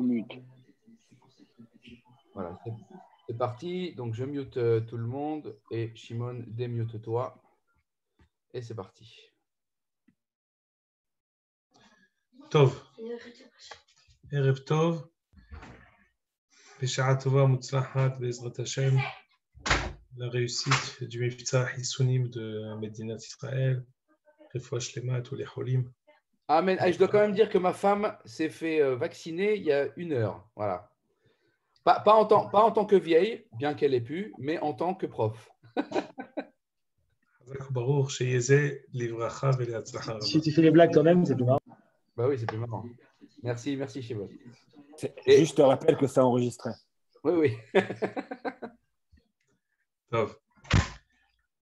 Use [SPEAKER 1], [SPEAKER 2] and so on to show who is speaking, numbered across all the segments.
[SPEAKER 1] Mute.
[SPEAKER 2] Voilà, c'est parti. Donc, je mute tout le monde et Shimon, démute-toi. Et c'est parti.
[SPEAKER 3] Tov. Erev Tov. Beshara Tova Mutzlahat Bezrat Hashem. La réussite du Miftzah Hissunim de Medinat Israël. Refoua Shlema à tous les Cholim.
[SPEAKER 2] Amen. Ah, je dois quand même dire que ma femme s'est fait vacciner il y a 1 heure. Voilà. Pas en tant que vieille, bien qu'elle ait pu, mais en tant que prof.
[SPEAKER 1] Si tu fais les blagues quand même, c'est plus marrant.
[SPEAKER 2] Bah oui, c'est plus marrant. Merci Shimon.
[SPEAKER 1] Juste te rappelle que ça enregistrait.
[SPEAKER 2] Oui.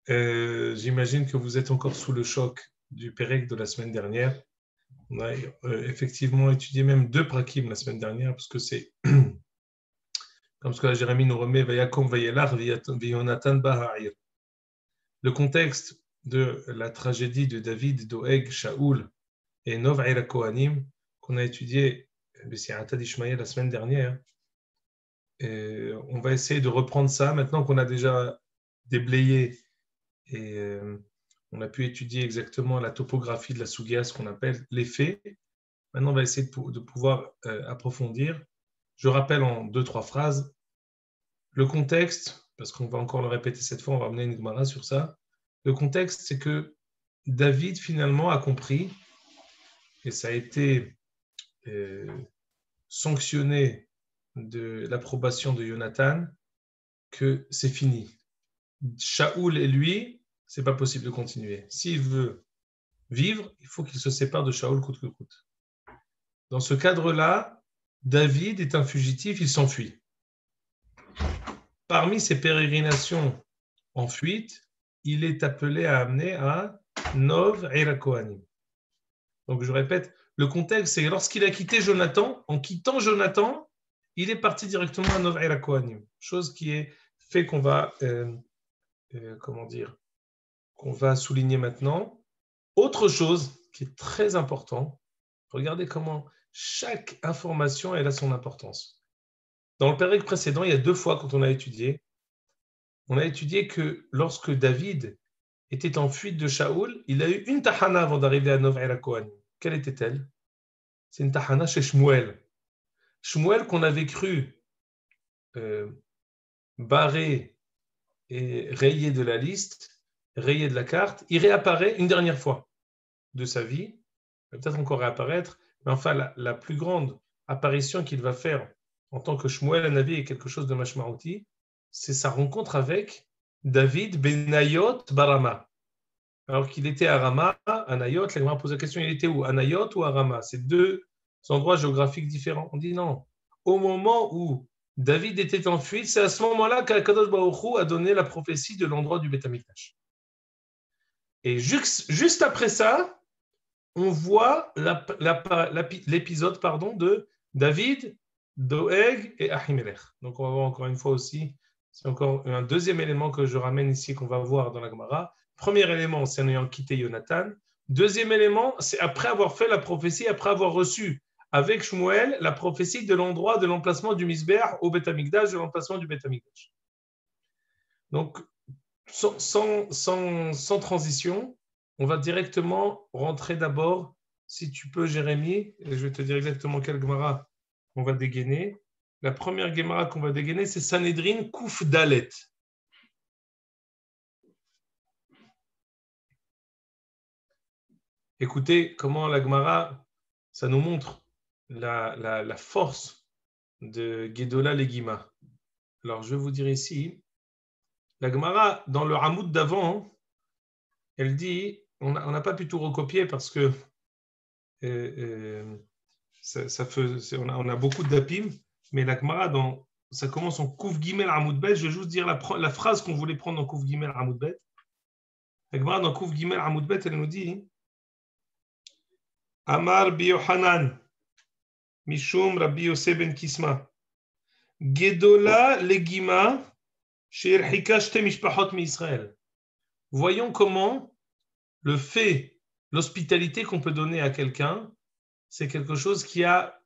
[SPEAKER 3] J'imagine que vous êtes encore sous le choc du Pérec de la semaine dernière. On a effectivement étudié même 2 prakim la semaine dernière, parce que c'est comme ce que la Jérémie nous remet, Vayakom Vayelar Vayonatan Baha'ir. Le contexte de la tragédie de David, Doeg, Shaoul et Nov Aira Kohanim, qu'on a étudié la semaine dernière. Et on va essayer de reprendre ça maintenant qu'on a déjà déblayé et on a pu étudier exactement la topographie de la Sougia, ce qu'on appelle les faits. Maintenant, on va essayer de pouvoir approfondir. Je rappelle en 2-3 phrases le contexte, parce qu'on va encore le répéter cette fois, on va amener une Gemara sur ça. Le contexte, c'est que David finalement a compris, et ça a été sanctionné de l'approbation de Jonathan, que c'est fini. Shaoul et lui, c'est pas possible de continuer. S'il veut vivre, il faut qu'il se sépare de Shaoul coûte que coûte. Dans ce cadre-là, David est un fugitif, il s'enfuit. Parmi ses pérégrinations en fuite, il est appelé à amener à Nov Eira Kohanim. Donc je répète, le contexte, c'est lorsqu'il a quitté Jonathan, en quittant Jonathan, il est parti directement à Nov Eira Kohanim. Chose qui est fait qu'on va, qu'on va souligner maintenant. Autre chose qui est très important, regardez comment chaque information elle a son importance. Dans le pérec précédent, il y a 2 fois quand on a étudié que lorsque David était en fuite de Shaoul, il a eu une tahana avant d'arriver à Nov Eira Kohanim. Quelle était-elle? C'est une tahana chez Shmuel. Shmuel qu'on avait cru barré et rayé de la liste, rayé de la carte, il réapparaît une dernière fois de sa vie. Il va peut-être encore réapparaître, mais enfin la plus grande apparition qu'il va faire en tant que Shmuel Navi est quelque chose de mashmaouti, c'est sa rencontre avec David Benayot Barama. Alors qu'il était à Rama, à Nayot, la Gemara pose la question, il était où? À Nayot ou à Rama? C'est 2 endroits géographiques différents. On dit non. Au moment où David était en fuite, c'est à ce moment-là qu'Akadosh Baruch Hu a donné la prophétie de l'endroit du Beth Amikdash. Et juste après ça, on voit l'épisode de David, Doeg et Ahimelech. Donc on va voir encore une fois aussi, c'est encore un 2e élément que je ramène ici qu'on va voir dans la Gemara. Premier élément, c'est en ayant quitté Jonathan. 2e élément, c'est après avoir fait la prophétie, après avoir reçu avec Shmuel la prophétie de l'endroit de l'emplacement du Misbeach au Beth Amikdash, de l'emplacement du Beth Amikdash. Donc, sans transition, on va directement rentrer d'abord, si tu peux, Jérémie, et je vais te dire exactement quelle Gemara on va dégainer. La première Gemara qu'on va dégainer, c'est Sanhedrin Kouf Dalet. Écoutez comment la Gemara, ça nous montre la force de Gedola Legima. Alors, je vais vous dire ici, la Gemara, dans le Hamoud d'avant, elle dit, on n'a pas pu tout recopier parce que on a beaucoup de dapim, mais la Gemara, ça commence en Kouf Gimel Hamoud Bet. Je vais juste dire la phrase qu'on voulait prendre dans Kouf Gimel Hamoud Bet. La Gemara, dans Kouf Gimel Hamoud Bet, elle nous dit Amar bi Yohanan, Mishum Rabbi Yosef ben Kisma, Gedola Legima, Sheirhika Shte Mishpachot mi Israël. Voyons comment le fait, l'hospitalité qu'on peut donner à quelqu'un, c'est quelque chose qui a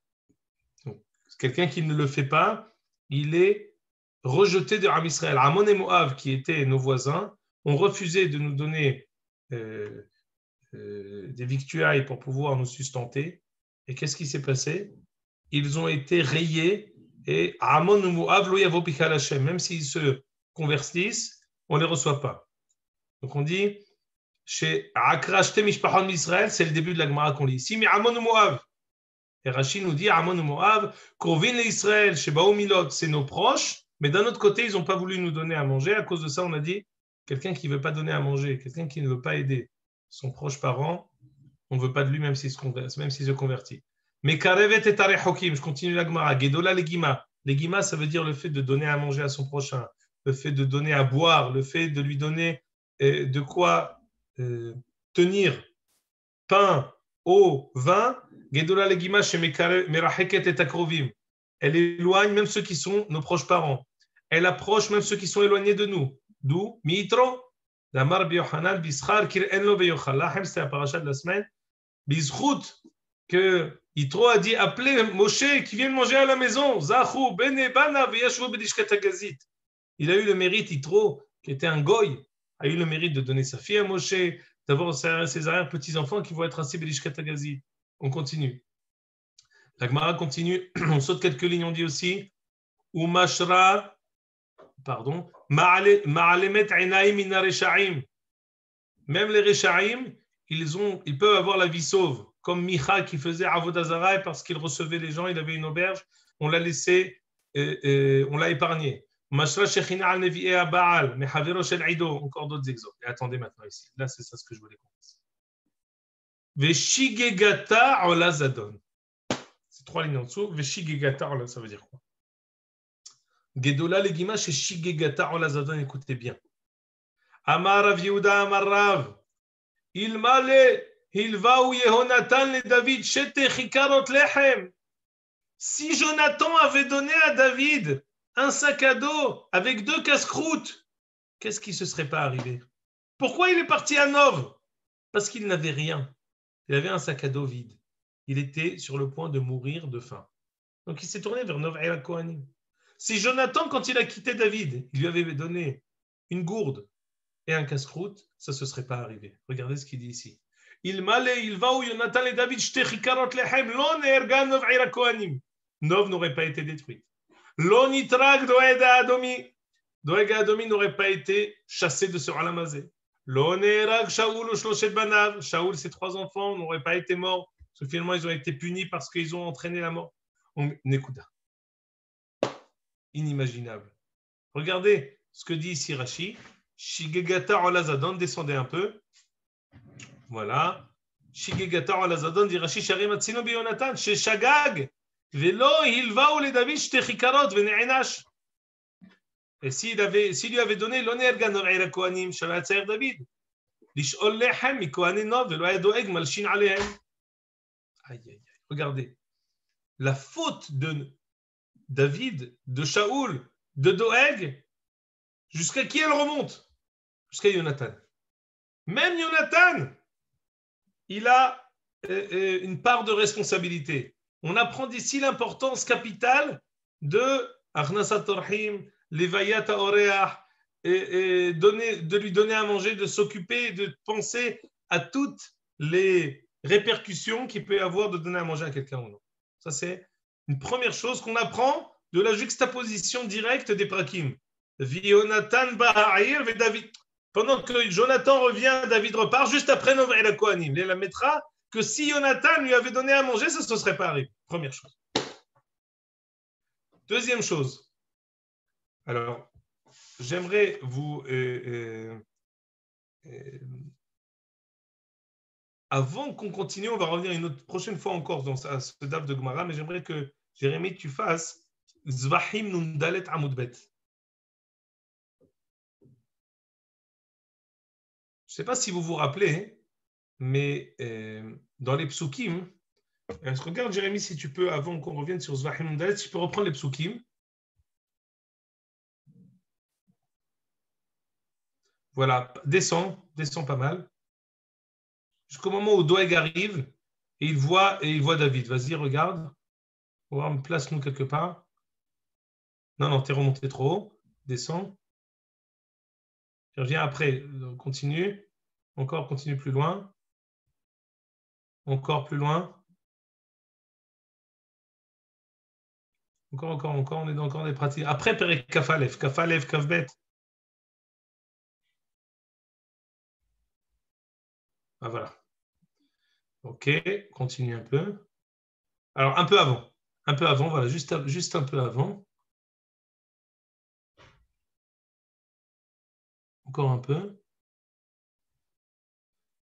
[SPEAKER 3] Quelqu'un qui ne le fait pas, il est rejeté de Am Israël. Ammon et Moab, qui étaient nos voisins, ont refusé de nous donner des victuailles pour pouvoir nous sustenter. Et qu'est-ce qui s'est passé? Ils ont été rayés et Ammon ou Moab, lo yavo pikal Hashem, même s'ils se convertissent, on ne les reçoit pas. Donc on dit, chez Akra Shte Mishpachot Israël, c'est le début de la Gemara qu'on lit ici, mais Ammon ou Moab. Et Rashi nous dit, Ammon ou Moab, Krovin le Israël, chez Baou Milot, c'est nos proches, mais d'un autre côté, ils n'ont pas voulu nous donner à manger. À cause de ça, on a dit, quelqu'un qui ne veut pas donner à manger, quelqu'un qui ne veut pas aider son proche parent, on ne veut pas de lui même s'il se convertit. Mais Karevet et Tarechokim, je continue la Gemara, Gedola Legima. Legima, ça veut dire le fait de donner à manger à son prochain, le fait de donner à boire, le fait de lui donner de quoi tenir pain, eau, vin. Gedola Legima chez Meracheket et Takrovim. Elle éloigne même ceux qui sont nos proches parents. Elle approche même ceux qui sont éloignés de nous. D'où Mitro, la Mar Biochanan, Bischar, Kir Enlo Beyochal. Là, c'était la paracha de la semaine. Bizchut, que Yitro a dit appelez Moshe qui vient manger à la maison. Zachou, Bene, Bana, Veyashvo, Bedishkat Agazit. Il a eu le mérite, Yitro, qui était un goy, a eu le mérite de donner sa fille à Moshe, d'avoir ses arrière-petits-enfants qui vont être assis Bedishkat Agazit. On continue. La Gemara continue. On saute quelques lignes. On dit aussi Umashra, pardon, Ma'alemet Einaim Ina Reshaim. Même les Reshaim, ils peuvent avoir la vie sauve. Comme Micha qui faisait Avodah Zarah parce qu'il recevait les gens, il avait une auberge, on l'a laissé, on l'a épargné. Mashra Shechina al Nevi'e Baal, Mehavero Shel Ido, encore d'autres exemples. Et attendez maintenant ici. Là, c'est ça ce que je voulais comprendre. Veshigegata Olazadon. C'est 3 lignes en dessous. Veshigegata, ça veut dire quoi? Gedola Legima chez Shigegata Olazadon, écoutez bien. Amar Rav Yehuda Amar Rav. Ilmale Hilvaou Yehonatan le David Shete Chikarot Lechem. Si Jonathan avait donné à David un sac à dos avec 2 casse-croûtes, qu'est-ce qui ne se serait pas arrivé? Pourquoi il est parti à Nov? Parce qu'il n'avait rien. Il avait un sac à dos vide. Il était sur le point de mourir de faim. Donc il s'est tourné vers Nov et Kohanim. Si Jonathan, quand il a quitté David, il lui avait donné une gourde et un casse-croûte, ça ne se serait pas arrivé. Regardez ce qu'il dit ici. Il va où Jonathan et David, Nov n'aurait pas été détruite. L'onitrak Doega Adomi. Doega Adomi n'aurait pas été chassé de ce Alamazé. L'onerag Shaoul ou Shloshet Banav. Shaoul, ses 3 enfants, n'auraient pas été morts. Parce que finalement, ils ont été punis parce qu'ils ont entraîné la mort. Nekuda. Inimaginable. Regardez ce que dit ici Rashi. Shigegata Olazadon, descendez un peu. Voilà. Shigegata Olazadon dit Rashi Sharim Atzino Biyonatan. Chez Shagag. Velo Hilva ou les David Shtechikarot Vene'enash. Et s'il lui avait donné l'honneur Ganor Kohanim, Shalat Saïr David. Lishol Lechem, Mikohanino, Velo Adoeg, Malshin Alehem. Aïe, aïe, aïe. Regardez. La faute de David, de Shaoul, de Doeg, jusqu'à qui elle remonte? Jusqu'à Jonathan. Même Jonathan, il a une part de responsabilité. On apprend d'ici l'importance capitale de Arnasat Orhim, Levayat Oreach, et de lui donner à manger, de s'occuper, de penser à toutes les répercussions qu'il peut y avoir de donner à manger à quelqu'un ou non. Ça, c'est une première chose qu'on apprend de la juxtaposition directe des prakim. Jonathan Baha'ir et David. Pendant que Jonathan revient, David repart, juste après Novrei la Kohanim. Il la mettra que si Jonathan lui avait donné à manger, ça ne se serait pas arrivé. Première chose. Deuxième chose. Alors, j'aimerais vous... avant qu'on continue, on va revenir une autre prochaine fois encore à ce daf de Gemara, mais j'aimerais que, Jérémy, tu fasses Zvahim Nundalet Amoudbet. Je ne sais pas si vous vous rappelez, mais dans les psukim, regarde Jérémy si tu peux, avant qu'on revienne sur Zvahim Nundalet, si tu peux reprendre les psukim. Voilà, descends pas mal. Jusqu'au moment où Doeg arrive et il voit David. Vas-y, regarde. On va voir, place-nous quelque part. Non, t'es remonté trop haut. Descends. Je reviens après. Continue. Encore, continue plus loin. Encore plus loin. Encore. On est dans encore des pratiques. Après, Perek Kafalev, Kafbet. Ah, voilà. Ok, continue un peu. Alors, un peu avant, voilà, juste un peu avant. Encore un peu.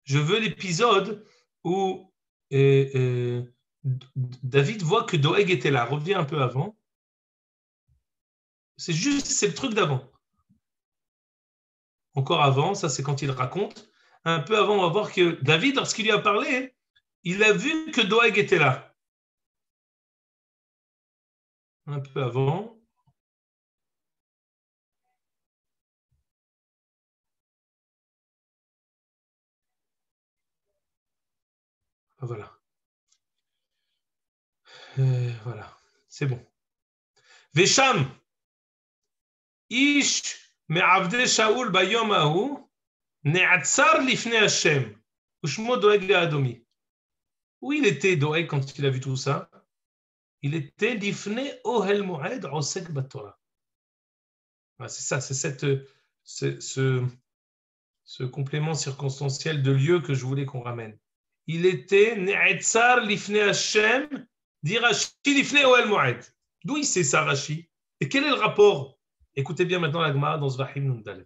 [SPEAKER 3] Je veux l'épisode où David voit que Doeg était là. Reviens un peu avant. C'est le truc d'avant. Encore avant, ça c'est quand il raconte. Un peu avant, on va voir que David, lorsqu'il lui a parlé, il a vu que Doeg était là. Un peu avant. Voilà. Voilà. C'est bon. Vesham. Ish me'avde Shaul bayom ahu ne'atzar lifnei Hashem. Ushmo Doeg le'adomi. Où il était Doeg quand il a vu tout ça? Il était lifnei ohel moed osek batorah. C'est ça, c'est ce complément circonstanciel de lieu que je voulais qu'on ramène. Il était Ne'etzar lifnei Hashem, dit Rashi lifnei Ohel Moed. D'où il sait ça, Rashi? Et quel est le rapport? Écoutez bien maintenant la Gemara dans Zvahim Nundalet.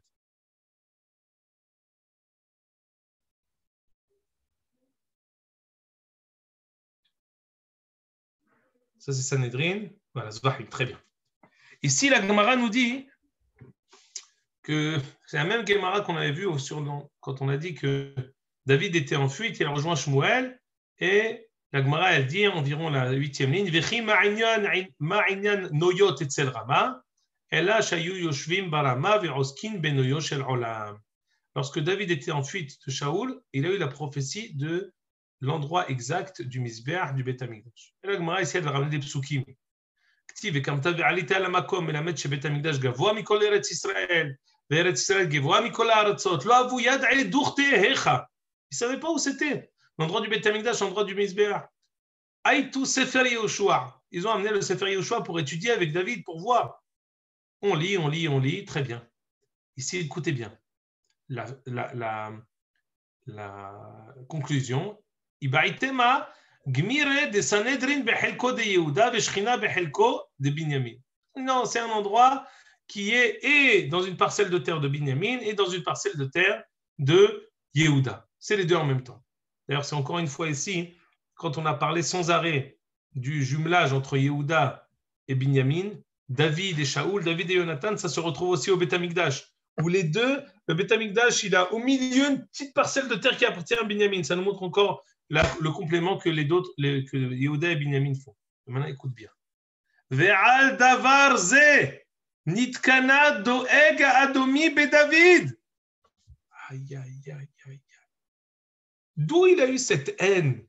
[SPEAKER 3] Ça, c'est Sanhedrin. Voilà, Zvahim, très bien. Ici, la Gemara nous dit que c'est la même Gemara qu'on avait vue quand on a dit que David était en fuite, il a rejoint Shmuel, et la Gemara, elle dit environ la 8e ligne, Vechi ma'inyan noyot etzel Rama, ela shayu yoshvim barama ve'oskin benoyo shel olam. Lorsque David était en fuite de Shaoul, il a eu la prophétie de l'endroit exact du Mizbeach, du Beth Amikdash. Et la Gemara essaie de ramener des psukim. כתיב, וקמת ועלית אל המקום מלמד שבית המקדש גבוה מכל ארץ ישראל, וארץ ישראל גבוה מכל הארצות, לא אבו יד עלי דוכתיך. Ils ne savaient pas où c'était, l'endroit du Beth Amikdash, l'endroit du Mizbeach. Aïtou Sefer Yehoshua. Ils ont amené le Sefer Yehoshua pour étudier avec David, pour voir. On lit, très bien. Ici, écoutez bien. La conclusion. Ibaïtema Gmire de Sanhedrin behelko de Yehuda veshchina behelko de Binyamin. Non, c'est un endroit qui est dans une parcelle de terre de Binyamin et dans une parcelle de terre de Yehuda. C'est les deux en même temps. D'ailleurs, c'est encore une fois ici, quand on a parlé sans arrêt du jumelage entre Yehuda et Binyamin, David et Shaoul, David et Jonathan, ça se retrouve aussi au Beth Amikdash, où les deux, le Beth Amikdash, il a au milieu une petite parcelle de terre qui appartient à Binyamin. Ça nous montre encore le complément que que Yehuda et Binyamin font. Maintenant, écoute bien. Ve'al davar ze nitkana doeg adomi bedavid. Aïe. D'où il a eu cette haine?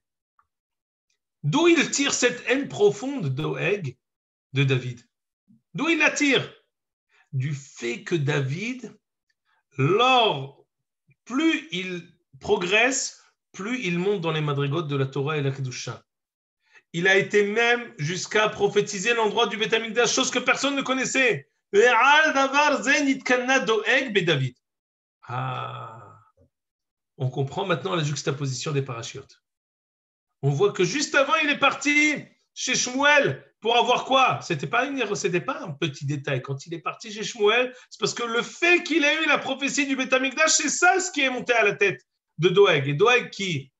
[SPEAKER 3] D'où il tire cette haine profonde Doeg de David? D'où il la tire? Du fait que David, plus il progresse, plus il monte dans les madrigotes de la Torah et la Kedusha. Il a été même jusqu'à prophétiser l'endroit du Beth Amikdash, chose que personne ne connaissait. On comprend maintenant la juxtaposition des parachutes. On voit que juste avant, il est parti chez Shmuel pour avoir quoi? C'était pas un petit détail. Quand il est parti chez Shmuel, c'est parce que le fait qu'il ait eu la prophétie du Beth Amikdash, c'est ça ce qui est monté à la tête de Doeg. Et Doeg qui,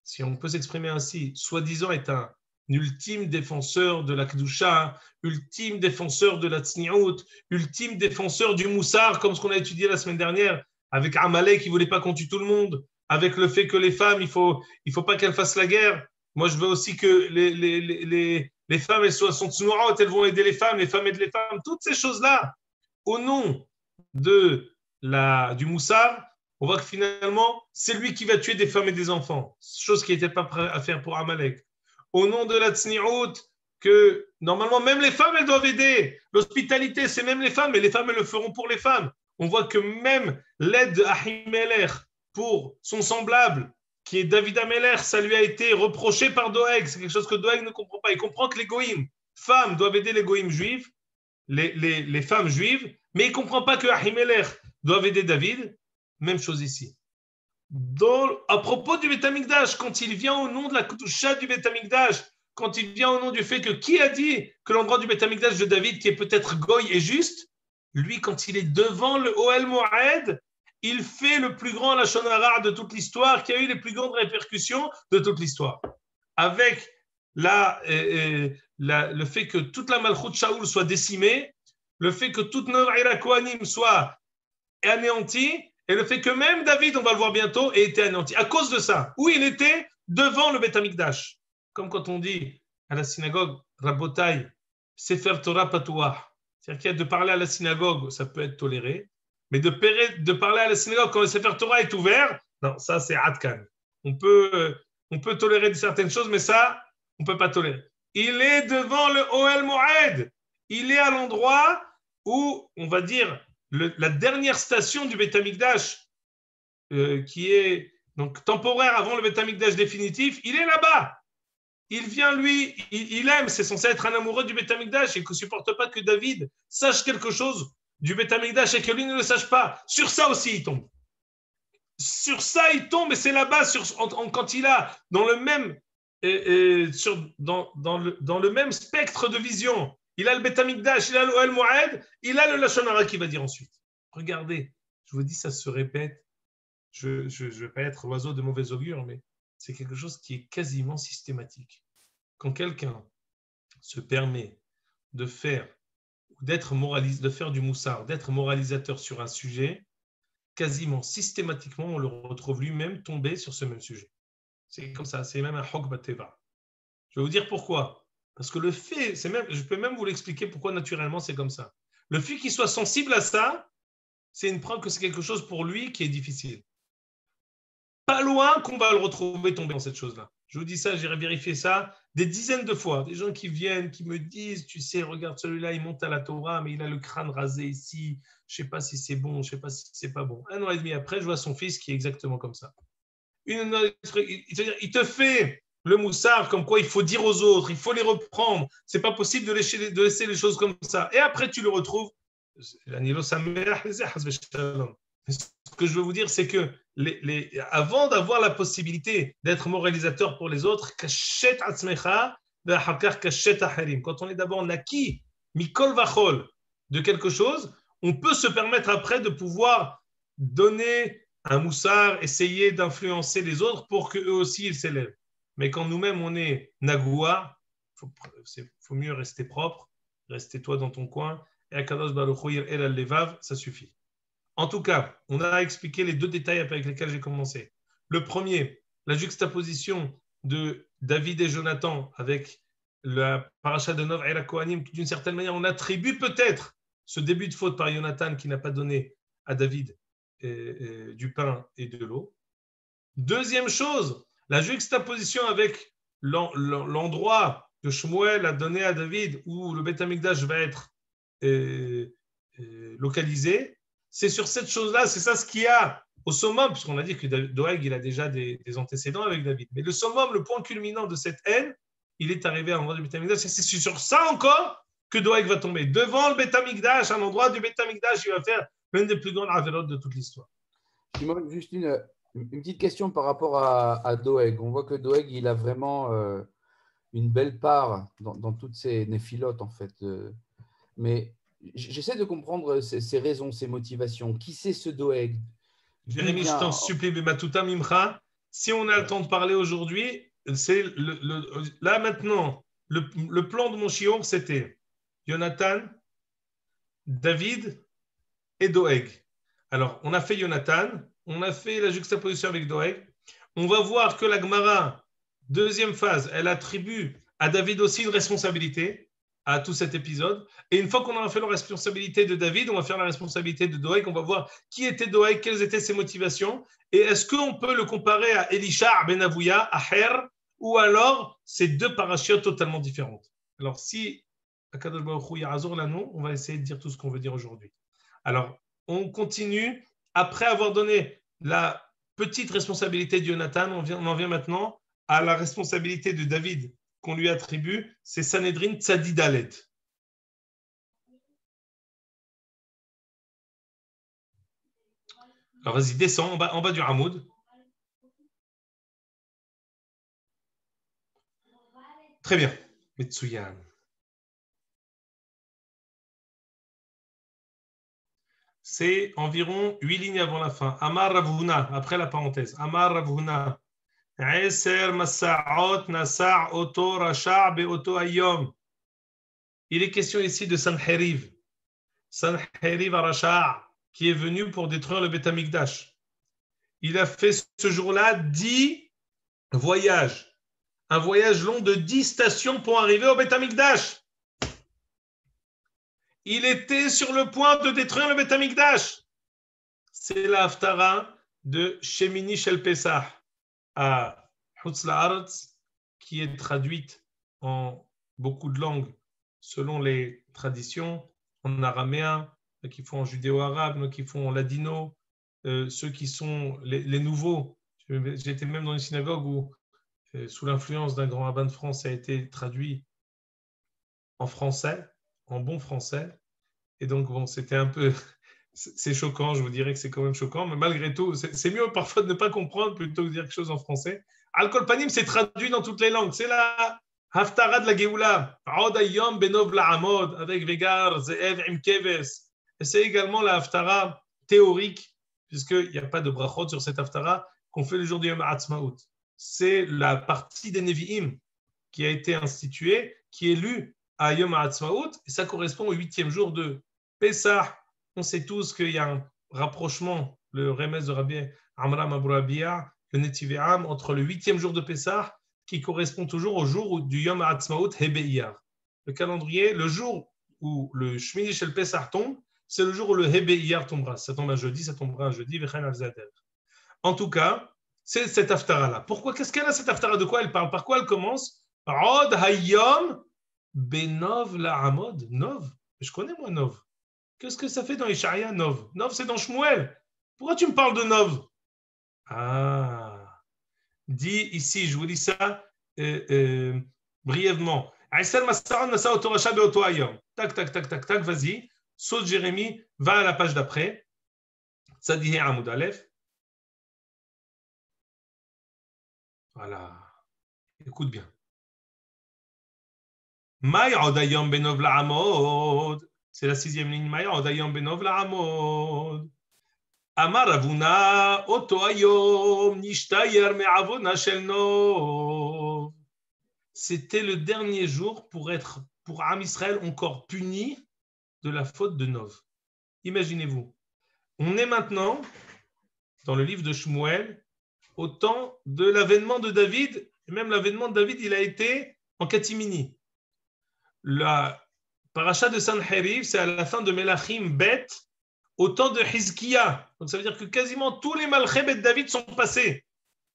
[SPEAKER 3] si on peut s'exprimer ainsi, soi-disant est un ultime défenseur de la Kedusha, ultime défenseur de la Tzni'ut, ultime défenseur du Moussar, comme ce qu'on a étudié la semaine dernière, avec Amalek qui ne voulait pas qu'on tue tout le monde, avec le fait que les femmes, il faut pas qu'elles fassent la guerre. Moi, je veux aussi que les femmes, elles sont tznu'ot, elles vont aider les femmes aident les femmes. Toutes ces choses-là, au nom du Moussar, on voit que finalement, c'est lui qui va tuer des femmes et des enfants, chose qui n'était pas prêt à faire pour Amalek. Au nom de la Tzni'ut, que normalement, même les femmes, elles doivent aider. L'hospitalité, c'est même les femmes, et les femmes, elles le feront pour les femmes. On voit que même l'aide de Ahimelech pour son semblable, qui est David Amelech, ça lui a été reproché par Doeg. C'est quelque chose que Doeg ne comprend pas. Il comprend que les goïms, femmes, doivent aider les goïms juifs, les femmes juives, mais il ne comprend pas que Ahimelech doit aider David. Même chose ici. À propos du Beth Amikdash, quand il vient au nom de la Kedusha du Beth Amikdash, quand il vient au nom du fait que qui a dit que l'endroit du Beth Amikdash de David, qui est peut-être goy, est juste, lui, quand il est devant le Ohel Moed, il fait le plus grand Lashon Hara de toute l'histoire, qui a eu les plus grandes répercussions de toute l'histoire. Avec le fait que toute la Malchut Shaoul soit décimée, le fait que toute Novaïra Kohanim soit anéantie, et le fait que même David, on va le voir bientôt, ait été anéanti. À cause de ça, où il était devant le Beth Amikdash. Comme quand on dit à la synagogue, Rabotai, Sefer Torah Patouah. C'est-à-dire qu'il y a de parler à la synagogue, ça peut être toléré. Mais de parler à la synagogue quand le Sefer Torah est ouvert, non, ça c'est Adkan. On peut tolérer certaines choses, mais ça, on ne peut pas tolérer. Il est devant le Ohel Moed. Il est à l'endroit où, on va dire, la dernière station du Beth Amikdash, qui est donc temporaire avant le Beth Amikdash définitif, il est là-bas. Il vient, lui, il aime, c'est censé être un amoureux du Beth Amikdash et qu'il ne supporte pas que David sache quelque chose du Beth Amikdash et que lui ne le sache pas. Sur ça aussi, il tombe. Sur ça, il tombe et c'est là-bas, quand il a dans le même, dans le même spectre de vision, il a le Beth Amikdash, il a le Ohel Moed, il a le Lashon Hara qui va dire ensuite. Regardez, je vous dis, ça se répète. Je ne vais pas être l'oiseau de mauvais augure, mais c'est quelque chose qui est quasiment systématique. Quand quelqu'un se permet de faire du moussard, d'être moralisateur sur un sujet, quasiment systématiquement, on le retrouve lui-même tombé sur ce même sujet. C'est comme ça, c'est même un hok bateva. Je vais vous dire pourquoi. Parce que le fait, je peux même vous l'expliquer pourquoi naturellement c'est comme ça. Le fait qu'il soit sensible à ça, c'est une preuve que c'est quelque chose pour lui qui est difficile. Pas loin qu'on va le retrouver tombé dans cette chose-là. Je vous dis ça, j'ai vérifié ça des dizaines de fois. Des gens qui viennent, qui me disent, tu sais, regarde celui-là, il monte à la Torah, mais il a le crâne rasé ici. Je ne sais pas si c'est bon, je ne sais pas si c'est pas bon. 1 an et demi après, je vois son fils qui est exactement comme ça. Il te fait le moussard comme quoi il faut dire aux autres, il faut les reprendre. C'est pas possible de laisser les choses comme ça. Et après, tu le retrouves. Ce que je veux vous dire, c'est que avant d'avoir la possibilité d'être moralisateur pour les autres, quand on est d'abord naquis, mikol vachol, de quelque chose, on peut se permettre après de pouvoir donner un moussard, essayer d'influencer les autres pour qu'eux aussi ils s'élèvent. Mais quand nous-mêmes on est nagoua, faut mieux rester propre, rester toi dans ton coin, et Akadosh Baruch Hu el al-levav, ça suffit. En tout cas, on a expliqué les deux détails avec lesquels j'ai commencé. Le premier, la juxtaposition de David et Jonathan avec la paracha de Novaïra Kohanim, d'une certaine manière, on attribue peut-être ce début de faute par Jonathan qui n'a pas donné à David du pain et de l'eau. Deuxième chose, la juxtaposition avec l'endroit que Shmuel a donné à David où le Beth Amikdash va être localisé. C'est sur cette chose-là, c'est ça ce qu'il y a au summum, puisqu'on a dit que Doeg, il a déjà des antécédents avec David. Mais le summum, le point culminant de cette haine, il est arrivé à l'endroit du Beth Amikdash. C'est sur ça encore que Doeg va tomber. Devant le Beth Amikdash, à l'endroit du Beth Amikdash, il va faire l'une des plus grandes avérotes de toute l'histoire.
[SPEAKER 2] Juste une petite question par rapport à Doeg. On voit que Doeg, il a vraiment une belle part dans toutes ces néphilotes, en fait. Mais j'essaie de comprendre ses raisons, ses motivations. Qui c'est ce Doeg?
[SPEAKER 3] Jérémy, je t'en supplie, Bematuta Mimcha. Si on a le temps de parler aujourd'hui, c'est là maintenant, le plan de mon shiur, c'était Jonathan, David et Doeg. Alors, on a fait Jonathan, on a fait la juxtaposition avec Doeg. On va voir que la Gemara, deuxième phase, elle attribue à David aussi une responsabilité à tout cet épisode. Et une fois qu'on aura fait la responsabilité de David, on va faire la responsabilité de Doeg. On va voir qui était Doeg, quelles étaient ses motivations. Et est-ce qu'on peut le comparer à Elisha ben Avouya, à Her, ou alors c'est deux parachiotes totalement différentes. Alors, si Akadosh Baruch Hu Ya'azor Lanu, on va essayer de dire tout ce qu'on veut dire aujourd'hui. Alors, on continue. Après avoir donné la petite responsabilité de Jonathan, on en vient maintenant à la responsabilité de David qu'on lui attribue, c'est Sanhedrin Tzadi Dalet. Alors vas-y, descends en bas du Hamoud. Très bien. Metsuyan. C'est environ 8 lignes avant la fin. Amar Ravuna, après la parenthèse. Amar Ravuna. Il est question ici de Sanheriv. Sanheriv Arasha', qui est venu pour détruire le Beth Amikdash. Il a fait ce jour-là 10 voyages. Un voyage long de 10 stations pour arriver au Beth Amikdash. Il était sur le point de détruire le Beth Amikdash. C'est la Haftara de Shemini Shel Pesach à Hutz La'aretz, qui est traduite en beaucoup de langues selon les traditions, en araméen, qui font en judéo-arabe, qui font en ladino, ceux qui sont les nouveaux. J'étais même dans une synagogue où, sous l'influence d'un grand rabbin de France, ça a été traduit en français, en bon français. Et donc, bon, c'était un peu... C'est choquant, je vous dirais que c'est quand même choquant, mais malgré tout, c'est mieux parfois de ne pas comprendre plutôt que de dire quelque chose en français. Al-Kol Panim, c'est traduit dans toutes les langues. C'est la Haftara de la Géoula. Od Hayom Benov La'amod, avec Vegar, Ze'ev, Imkeves. Et c'est également la Haftara théorique, puisqu'il n'y a pas de brachot sur cette Haftara, qu'on fait le jour du Yom HaAtzmaut. C'est la partie des Nevi'im qui a été instituée, qui est lue à Yom HaAtzmaut, et ça correspond au 8e jour de Pessah. On sait tous qu'il y a un rapprochement, le remez de Rabbi Amram Abu Rabia, le Netive'am, entre le 8e jour de Pessah, qui correspond toujours au jour du Yom HaAtzmaut Hebe'iyar. Le calendrier, le jour où le Shmini Shel Pessah tombe, c'est le jour où le Hebe'iyar tombera. Ça tombe un jeudi, ça tombera un jeudi, en tout cas, c'est cette Haftara-là. Pourquoi? Qu'est-ce qu'elle a, cette Haftara? De quoi elle parle? Par quoi elle commence? Od Hayom Benov La'amod. Nov. Je connais moi Nov. Qu'est-ce que ça fait dans Ishaïa, Nov? Nov, c'est dans Shmuel. Pourquoi tu me parles de Nov? Ah, dis ici, je vous dis ça brièvement. Tac, tac, tac, tac, tac, vas-y. Saute Jérémie, va à la page d'après. Tzadihe Amoud Aleph. Voilà. Écoute bien. Maï Odayom Benov La'amod. C'est la 6e ligne. Maï Odayom Benov La'amod. Amar Ravuna Oto Ayom Nishtayer Me'avona Shel Nov. C'était le dernier jour pour Am Israël encore puni de la faute de Nov. Imaginez-vous. On est maintenant dans le livre de Shmuel au temps de l'avènement de David. Et même l'avènement de David, il a été en catimini. La paracha de Sanheriv, c'est à la fin de Melachim Bet, au temps de Hizkiya. Donc ça veut dire que quasiment tous les Malchei Bet David sont passés.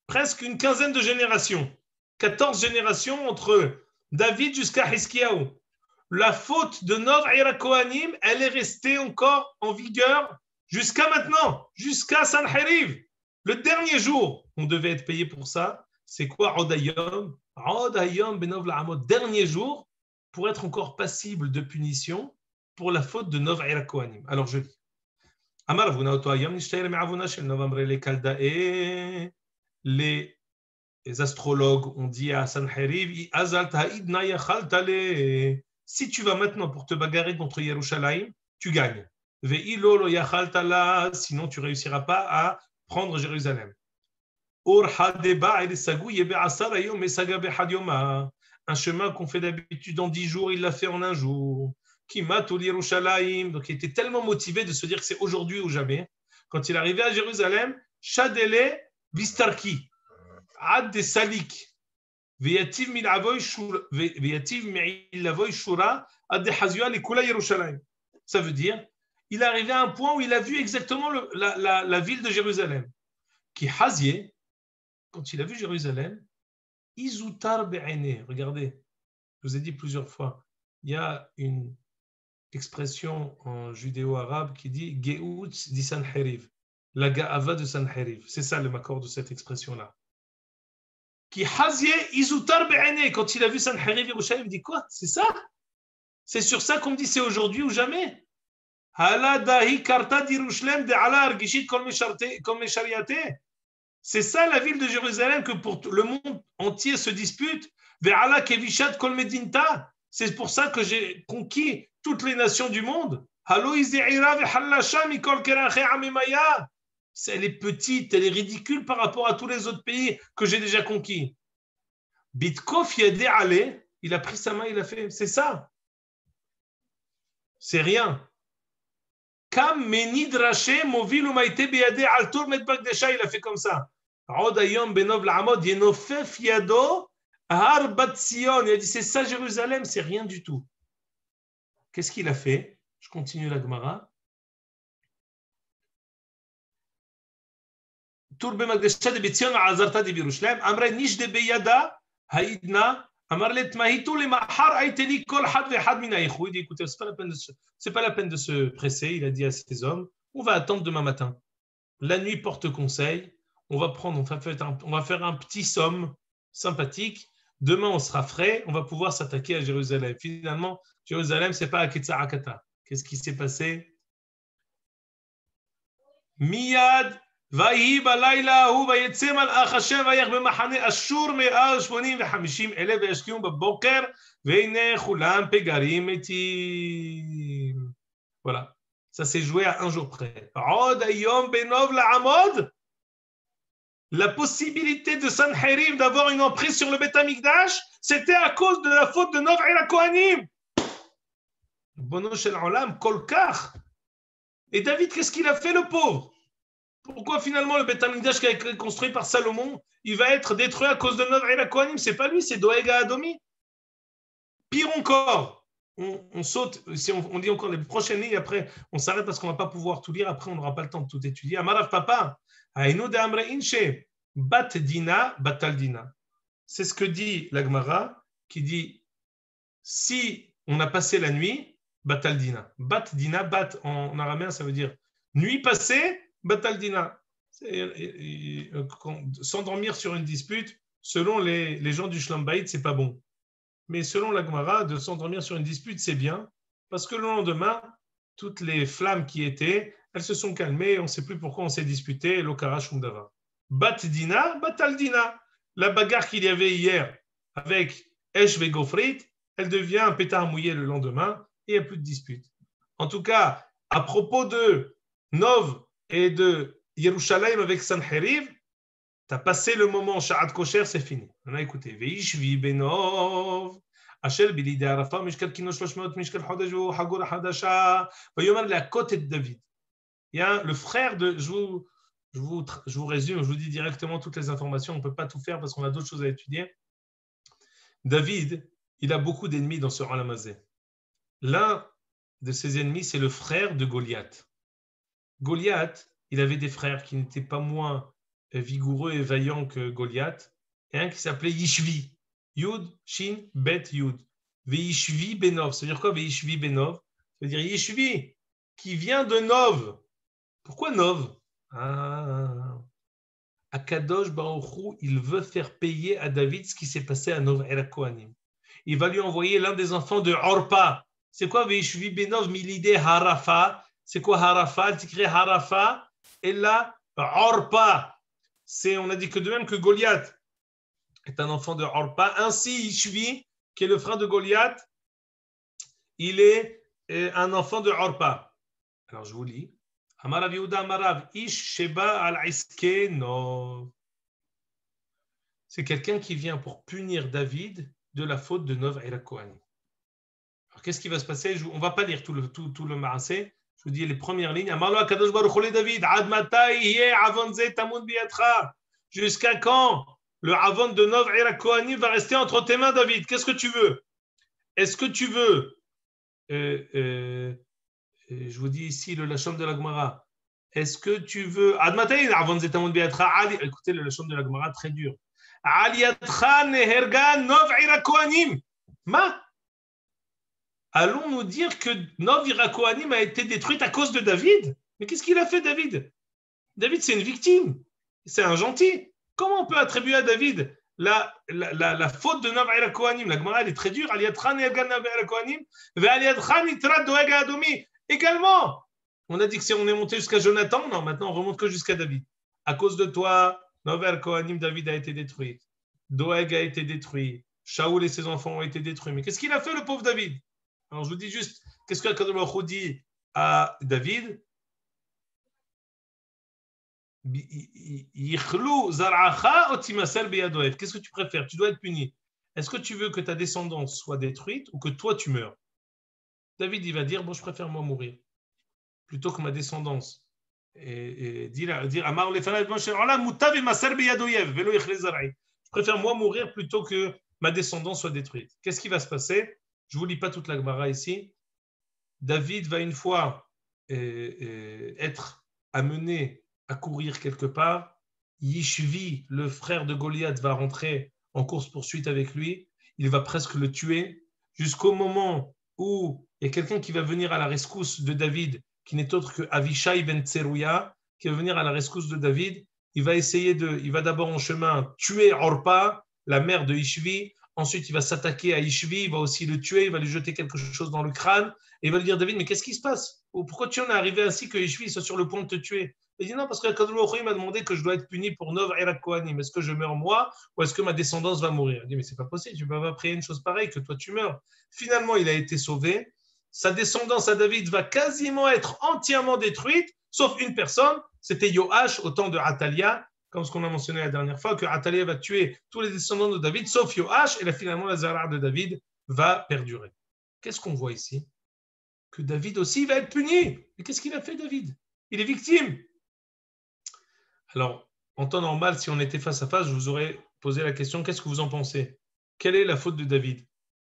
[SPEAKER 3] Presque une quinzaine de générations. 14 générations entre David jusqu'à Hizkiyahu. La faute de Nov Ira Kohanim, elle est restée encore en vigueur jusqu'à maintenant, jusqu'à Sanheriv. Le dernier jour, on devait être payé pour ça. C'est quoi Odayom? Odayom Benov La'amod. Dernier jour, pour être encore passible de punition pour la faute de Nov Ira Kohanim. Alors je lis. Amar Avuna Oto Hayom Nishtayer Me'avuna Shel Nov Amre le Kaldae. Les astrologues ont dit à Sanheriv, si tu vas maintenant pour te bagarrer contre Yerushalayim, tu gagnes. Sinon tu ne réussiras pas à prendre Jérusalem. Un chemin qu'on fait d'habitude en 10 jours, il l'a fait en un jour. Donc il était tellement motivé de se dire que c'est aujourd'hui ou jamais. Quand il est arrivé à Jérusalem, Shadele Bistarki. Ad de Salik, Veyativ Milavoy Shura, Ad de Hazua Lekula Yerushalayim. Ça veut dire, il est arrivé à un point où il a vu exactement la ville de Jérusalem. Qui Hazié, quand il a vu Jérusalem, Izutar Be'ene, regardez, Je vous ai dit plusieurs fois, il y a une expression en judéo-arabe qui dit Geout di Sanheriv, la Ga'ava de Sanheriv. C'est ça le makor de cette expression-là. Qui hazie izutar be'ene, quand il a vu Sanheriv Yerushalayim, il dit quoi? C'est ça? C'est sur ça qu'on me dit c'est aujourd'hui ou jamais? C'est ça la ville de Jérusalem que pour le monde entier se dispute. C'est pour ça que j'ai conquis toutes les nations du monde. Elle est petite, elle est ridicule par rapport à tous les autres pays que j'ai déjà conquis. Bitkof Yedé Ale, il a pris sa main, il a fait, c'est ça. C'est rien. Kam Menid Raché, Movil Umaïté Beyade Altour Medbagdesha, il a fait comme ça. Rodayom Benov Lahamod, Yenofef Yado, Har Bat Sion. Il a dit c'est ça Jérusalem, c'est rien du tout. Qu'est-ce qu'il a fait? Je continue la Gemara. Tour Bemagdesha de Betzion, Azarta de Yerushalayim, Amra Nish de Beyada, Haïdna. Écoutez, c'est pas la peine de se presser, il a dit à ses hommes, on va attendre demain matin. La nuit porte conseil, on va faire un petit somme sympathique, demain on sera frais, on va pouvoir s'attaquer à Jérusalem. Finalement, Jérusalem, c'est pas à Ketzarakata. Qu'est-ce qui s'est passé? Miyad ויהי בלילה ההוא ויצא מלאך השם ויך במחנה אשור 185,000 וישכימו בבוקר והנה כולם פגרים מתים. Voilà, ça s'est joué à un jour près. עוד היום בנוב לעמוד, la possibilité de Sanheriv d'avoir une emprise sur le Beth Amikdash, c'était à cause de la faute de Nov et la Kohanim. Bono shel olam kol kach. Et David, qu'est-ce qu'il a fait, le pauvre? Pourquoi finalement le Beth Amikdash qui a été construit par Salomon, il va être détruit à cause de Nov et la Kohanim? C'est pas lui, c'est Doeg Adomi. Pire encore, on saute, si on dit encore les prochaines lignes, après on s'arrête parce qu'on ne va pas pouvoir tout lire, après on n'aura pas le temps de tout étudier. Amarav Papa, Aïnou de Amre Inche, Bat Dina, Batal Dina. C'est ce que dit la Gemara, qui dit si on a passé la nuit, Batal Dina. Bat Dina, Bat en araméen, ça veut dire nuit passée. Bataldina, s'endormir sur une dispute, selon les gens du Shlam Bayit, c'est pas bon. Mais selon la Gemara, de s'endormir sur une dispute, c'est bien, parce que le lendemain, toutes les flammes qui étaient, elles se sont calmées, on ne sait plus pourquoi on s'est disputé, l'Okara Shumdava. Batdina, Bataldina. La bagarre qu'il y avait hier avec Esh et Gofrit, elle devient un pétard mouillé le lendemain, et il n'y a plus de dispute. En tout cas, à propos de Nov et de Yerushalayim avec Sanheriv, tu as passé le moment, Sha'at Kosher, c'est fini. On a écouté. Veishvi benov, Ashel bilide Arafa, Mishkat Kino 300, Mishkat Hodesh, Hagor Hadasha, Vayomer la côte de David. Il y a le frère de. Je vous résume, je vous dis directement toutes les informations, on ne peut pas tout faire parce qu'on a d'autres choses à étudier. David, il a beaucoup d'ennemis dans ce Alamazé. L'un de ses ennemis, c'est le frère de Goliath. Goliath, il avait des frères qui n'étaient pas moins vigoureux et vaillants que Goliath, et un qui s'appelait Yishvi. Yud, Shin, Bet, Yud. Veishvi Benov. Ça veut dire quoi, Veishvi Benov? Ça veut dire Yishvi, qui vient de Nov. Pourquoi Nov? Akadosh Baruch Hu, il veut faire payer à David ce qui s'est passé à Nov et la Kohanim. Il va lui envoyer l'un des enfants de Orpa. C'est quoi Veishvi Benov? Milide Harafa. C'est quoi Harafa? Tu crées Harafa et là, Orpa. On a dit que de même que Goliath est un enfant de Orpa, ainsi Ishvi, qui est le frère de Goliath, il est un enfant de Orpa. Alors je vous lis. Amarav Yehuda Amarav, Ish Sheba al-Iske Nov. C'est quelqu'un qui vient pour punir David de la faute de Nov et la Kohanim. Alors qu'est-ce qui va se passer? On ne va pas lire tout le Maaseh. Je vous dis les premières lignes. David, jusqu'à quand le Avon de Nov et la Kohanim va rester entre tes mains, David? Qu'est-ce que tu veux? Est-ce que tu veux, je vous dis ici le Lachon de la Gemara, est-ce que tu veux, écoutez le Lachon de la Gemara, très dur. Ma, allons-nous dire que Nov Ira Kohanim a été détruite à cause de David? Mais qu'est-ce qu'il a fait, David? David, c'est une victime. C'est un gentil. Comment on peut attribuer à David la faute de Nov Ira Kohanim? La Gemara, elle est très dure. Également, on a dit que si on est monté jusqu'à Jonathan, non, maintenant on remonte que jusqu'à David. À cause de toi, Nov Ira Kohanim, David a été détruit. Doeg a été détruit. Shaoul et ses enfants ont été détruits. Mais qu'est-ce qu'il a fait, le pauvre David? Alors, je vous dis juste, qu'est-ce que Akadosh Baruch Hu dit à David? Qu'est-ce que tu préfères? Tu dois être puni. Est-ce que tu veux que ta descendance soit détruite ou que toi, tu meurs? David, il va dire, bon, je préfère moi mourir plutôt que ma descendance. Et dire, je préfère moi mourir plutôt que ma descendance soit détruite. Qu'est-ce qui va se passer? Je ne vous lis pas toute la Gemara ici. David va une fois être amené à courir quelque part. Yishvi, le frère de Goliath, va rentrer en course-poursuite avec lui. Il va presque le tuer jusqu'au moment où il y a quelqu'un qui va venir à la rescousse de David, qui n'est autre que Avishai ben Tserouya, qui va venir à la rescousse de David. Il va d'abord en chemin tuer Orpa, la mère de Ishvi. Ensuite, il va s'attaquer à Ishvi, il va aussi le tuer, il va lui jeter quelque chose dans le crâne. Et il va lui dire, David, mais qu'est-ce qui se passe? Pourquoi tu en es arrivé ainsi que Ishvi soit sur le point de te tuer? Il dit, non, parce que Akadosh Baruch Hu m'a demandé que je dois être puni pour Nov Ira Kohanim. Est-ce que je meurs moi ou est-ce que ma descendance va mourir? Il dit, mais c'est pas possible, tu ne peux pas prier une chose pareille, que toi tu meurs. Finalement, il a été sauvé. Sa descendance à David va quasiment être entièrement détruite, sauf une personne, c'était Yoash au temps de Atalia, comme ce qu'on a mentionné la dernière fois, que Atalia va tuer tous les descendants de David, sauf Yoash, et là finalement la Zara de David va perdurer. Qu'est-ce qu'on voit ici? Que David aussi va être puni. Mais qu'est-ce qu'il a fait, David? Il est victime. Alors, en temps normal, si on était face à face, je vous aurais posé la question, qu'est-ce que vous en pensez? Quelle est la faute de David?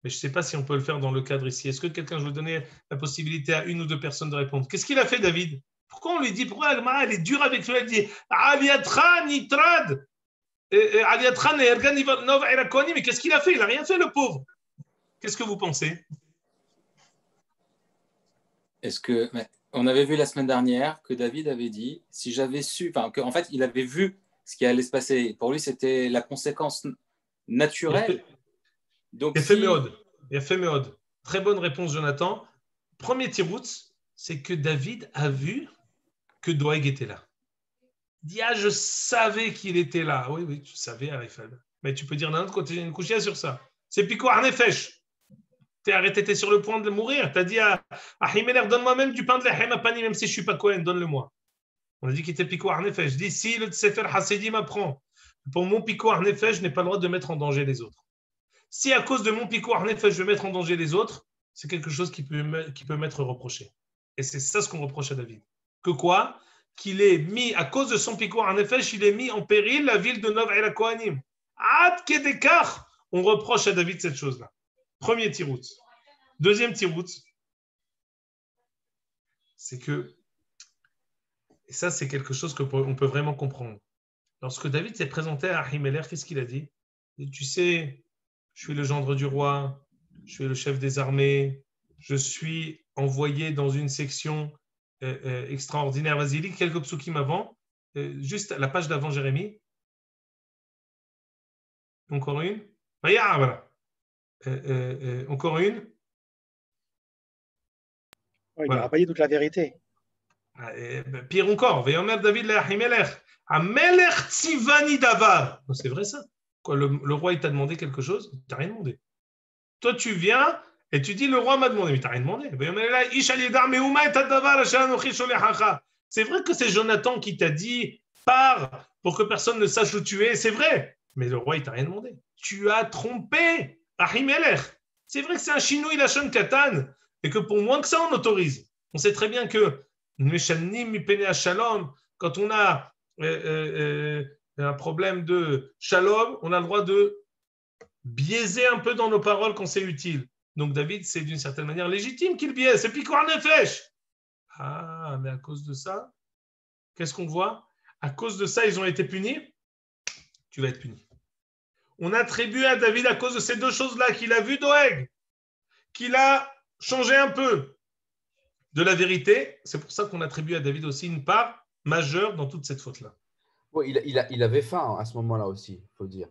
[SPEAKER 3] Mais je ne sais pas si on peut le faire dans le cadre ici. Est-ce que quelqu'un, je vais donner la possibilité à une ou deux personnes de répondre? Qu'est-ce qu'il a fait, David? Pourquoi on lui dit, pourquoi Agmara, elle est dure avec lui? Elle dit, Aliatra nitrad, Aliatra ne'ergan nov ira kohanim. Mais qu'est-ce qu'il a fait? Il n'a rien fait, le pauvre. Qu'est-ce que vous pensez?
[SPEAKER 4] Est-ce que on avait vu la semaine dernière que David avait dit, si j'avais su, enfin, qu'en fait, il avait vu ce qui allait se passer. Pour lui, c'était la conséquence naturelle.
[SPEAKER 3] Donc, il a fait méode. Très bonne réponse, Jonathan. Premier tiroutz, c'est que David a vu que Doeg était là. Il dit, je savais qu'il était là. Oui, tu savais, Arifad. Mais tu peux dire d'un autre côté, une couchia sur ça. C'est Piko Arnefesh. T'es arrêté, t'es sur le point de mourir. T'as dit à Himeler, donne-moi même du pain de la Pani, même si je ne suis pas Cohen, donne-le-moi. On a dit qu'il était Piko Arnefesh. Je dis, si le Tsefer Hassidi m'apprend, pour mon Piko Arnefesh, je n'ai pas le droit de mettre en danger les autres. Si à cause de mon Piko Arnefesh, je vais mettre en danger les autres, c'est quelque chose qui peut m'être reproché. Et c'est ça ce qu'on reproche à David. Que quoi? Qu'il est mis, à cause de son Piko Arnefesh, il est mis en péril la ville de Nov Ira Kohanim. Ad Kedekar, on reproche à David cette chose-là. Premier tirout. Deuxième tirout, c'est que, et ça c'est quelque chose qu'on peut vraiment comprendre. Lorsque David s'est présenté à Ahimelech, qu'est-ce qu'il a dit? Tu sais, je suis le gendre du roi, je suis le chef des armées, je suis envoyé dans une section extraordinaire. Vas-y, lis quelques psukim avant, juste la page d'avant Jérémie. Encore une. Voilà. Encore une.
[SPEAKER 1] Il n'aura pas dit toute la vérité.
[SPEAKER 3] Pire encore, Veyomer David le Ahimelech, Amelech Tzivani Davar. C'est vrai ça. Quoi, le roi il t'a demandé quelque chose, il t'a rien demandé. Toi tu viens et tu dis le roi m'a demandé, mais t'as rien demandé. C'est vrai que c'est Jonathan qui t'a dit pars pour que personne ne sache où tu es, c'est vrai. Mais le roi il t'a rien demandé. Tu as trompé Ahimelech. C'est vrai que c'est un chinois Lachon Katan et que pour moins que ça on autorise. On sait très bien que quand on a un problème de shalom, on a le droit de biaiser un peu dans nos paroles quand c'est utile. Donc David, c'est d'une certaine manière légitime qu'il biaise. C'est Piko Arnefesh. Ah, mais à cause de ça, qu'est-ce qu'on voit? À cause de ça, ils ont été punis. Tu vas être puni. On attribue à David à cause de ces deux choses-là qu'il a vu Doeg, qu'il a changé un peu de la vérité. C'est pour ça qu'on attribue à David aussi une part majeure dans toute cette faute-là.
[SPEAKER 2] Ouais, il avait faim à ce moment-là aussi, il faut dire.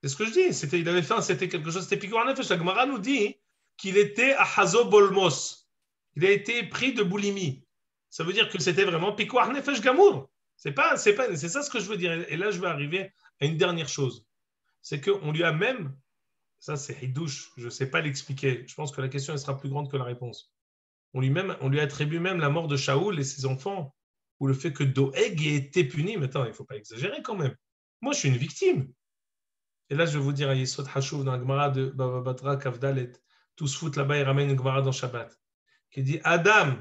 [SPEAKER 3] C'est ce que je dis. Il avait faim, c'était quelque chose, c'était Pikuar Nefesh. La Gemara nous dit qu'il était à Hazo Bolmos. Il a été pris de boulimie. Ça veut dire que c'était vraiment Pikuar Nefesh Gamour. C'est ça ce que je veux dire. Et là, je vais arriver à une dernière chose. C'est qu'on lui a même, ça c'est Hidouche, je ne sais pas l'expliquer. Je pense que la question elle sera plus grande que la réponse. On lui attribue même la mort de Shaoul et ses enfants, ou le fait que Doeg ait été puni. Mais attends, il ne faut pas exagérer quand même. Moi, je suis une victime. Et là, je vais vous dire à Yesod Hashouv dans la Gemara de Baba Batra, Kavdalet, tous foutent là-bas, ils ramènent une Gemara dans Shabbat, qui dit Adam,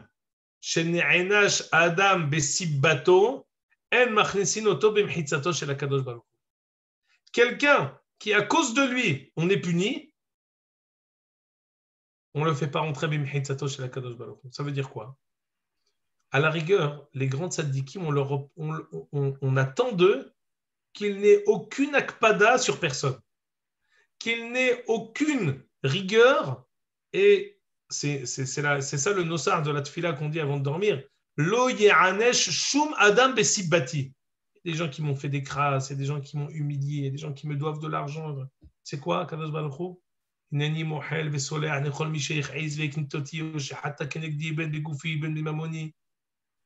[SPEAKER 3] Shene'enash Adam Besibbato, En Machnesin Oto Bemchitzato Shel HaKadosh Baruch. Quelqu'un qui, à cause de lui, on est puni, on ne le fait pas rentrer Bemchitzato Shel HaKadosh Baruch. Ça veut dire quoi? À la rigueur, les grands tzaddikim, on attend d'eux qu'il n'ait aucune akpada sur personne, qu'il n'ait aucune rigueur, et c'est ça le nosar de la tfila qu'on dit avant de dormir, lo ye'anesh shum adam besibbati. Des gens qui m'ont fait des crasses, des gens qui m'ont humilié, des gens qui me doivent de l'argent. C'est quoi, Kadosh Baruch Hu? Inani mohel vesoleh nechol mi sheyich'iz ve'knitoti shehatta kenegdi ben begufi ben bimamoni.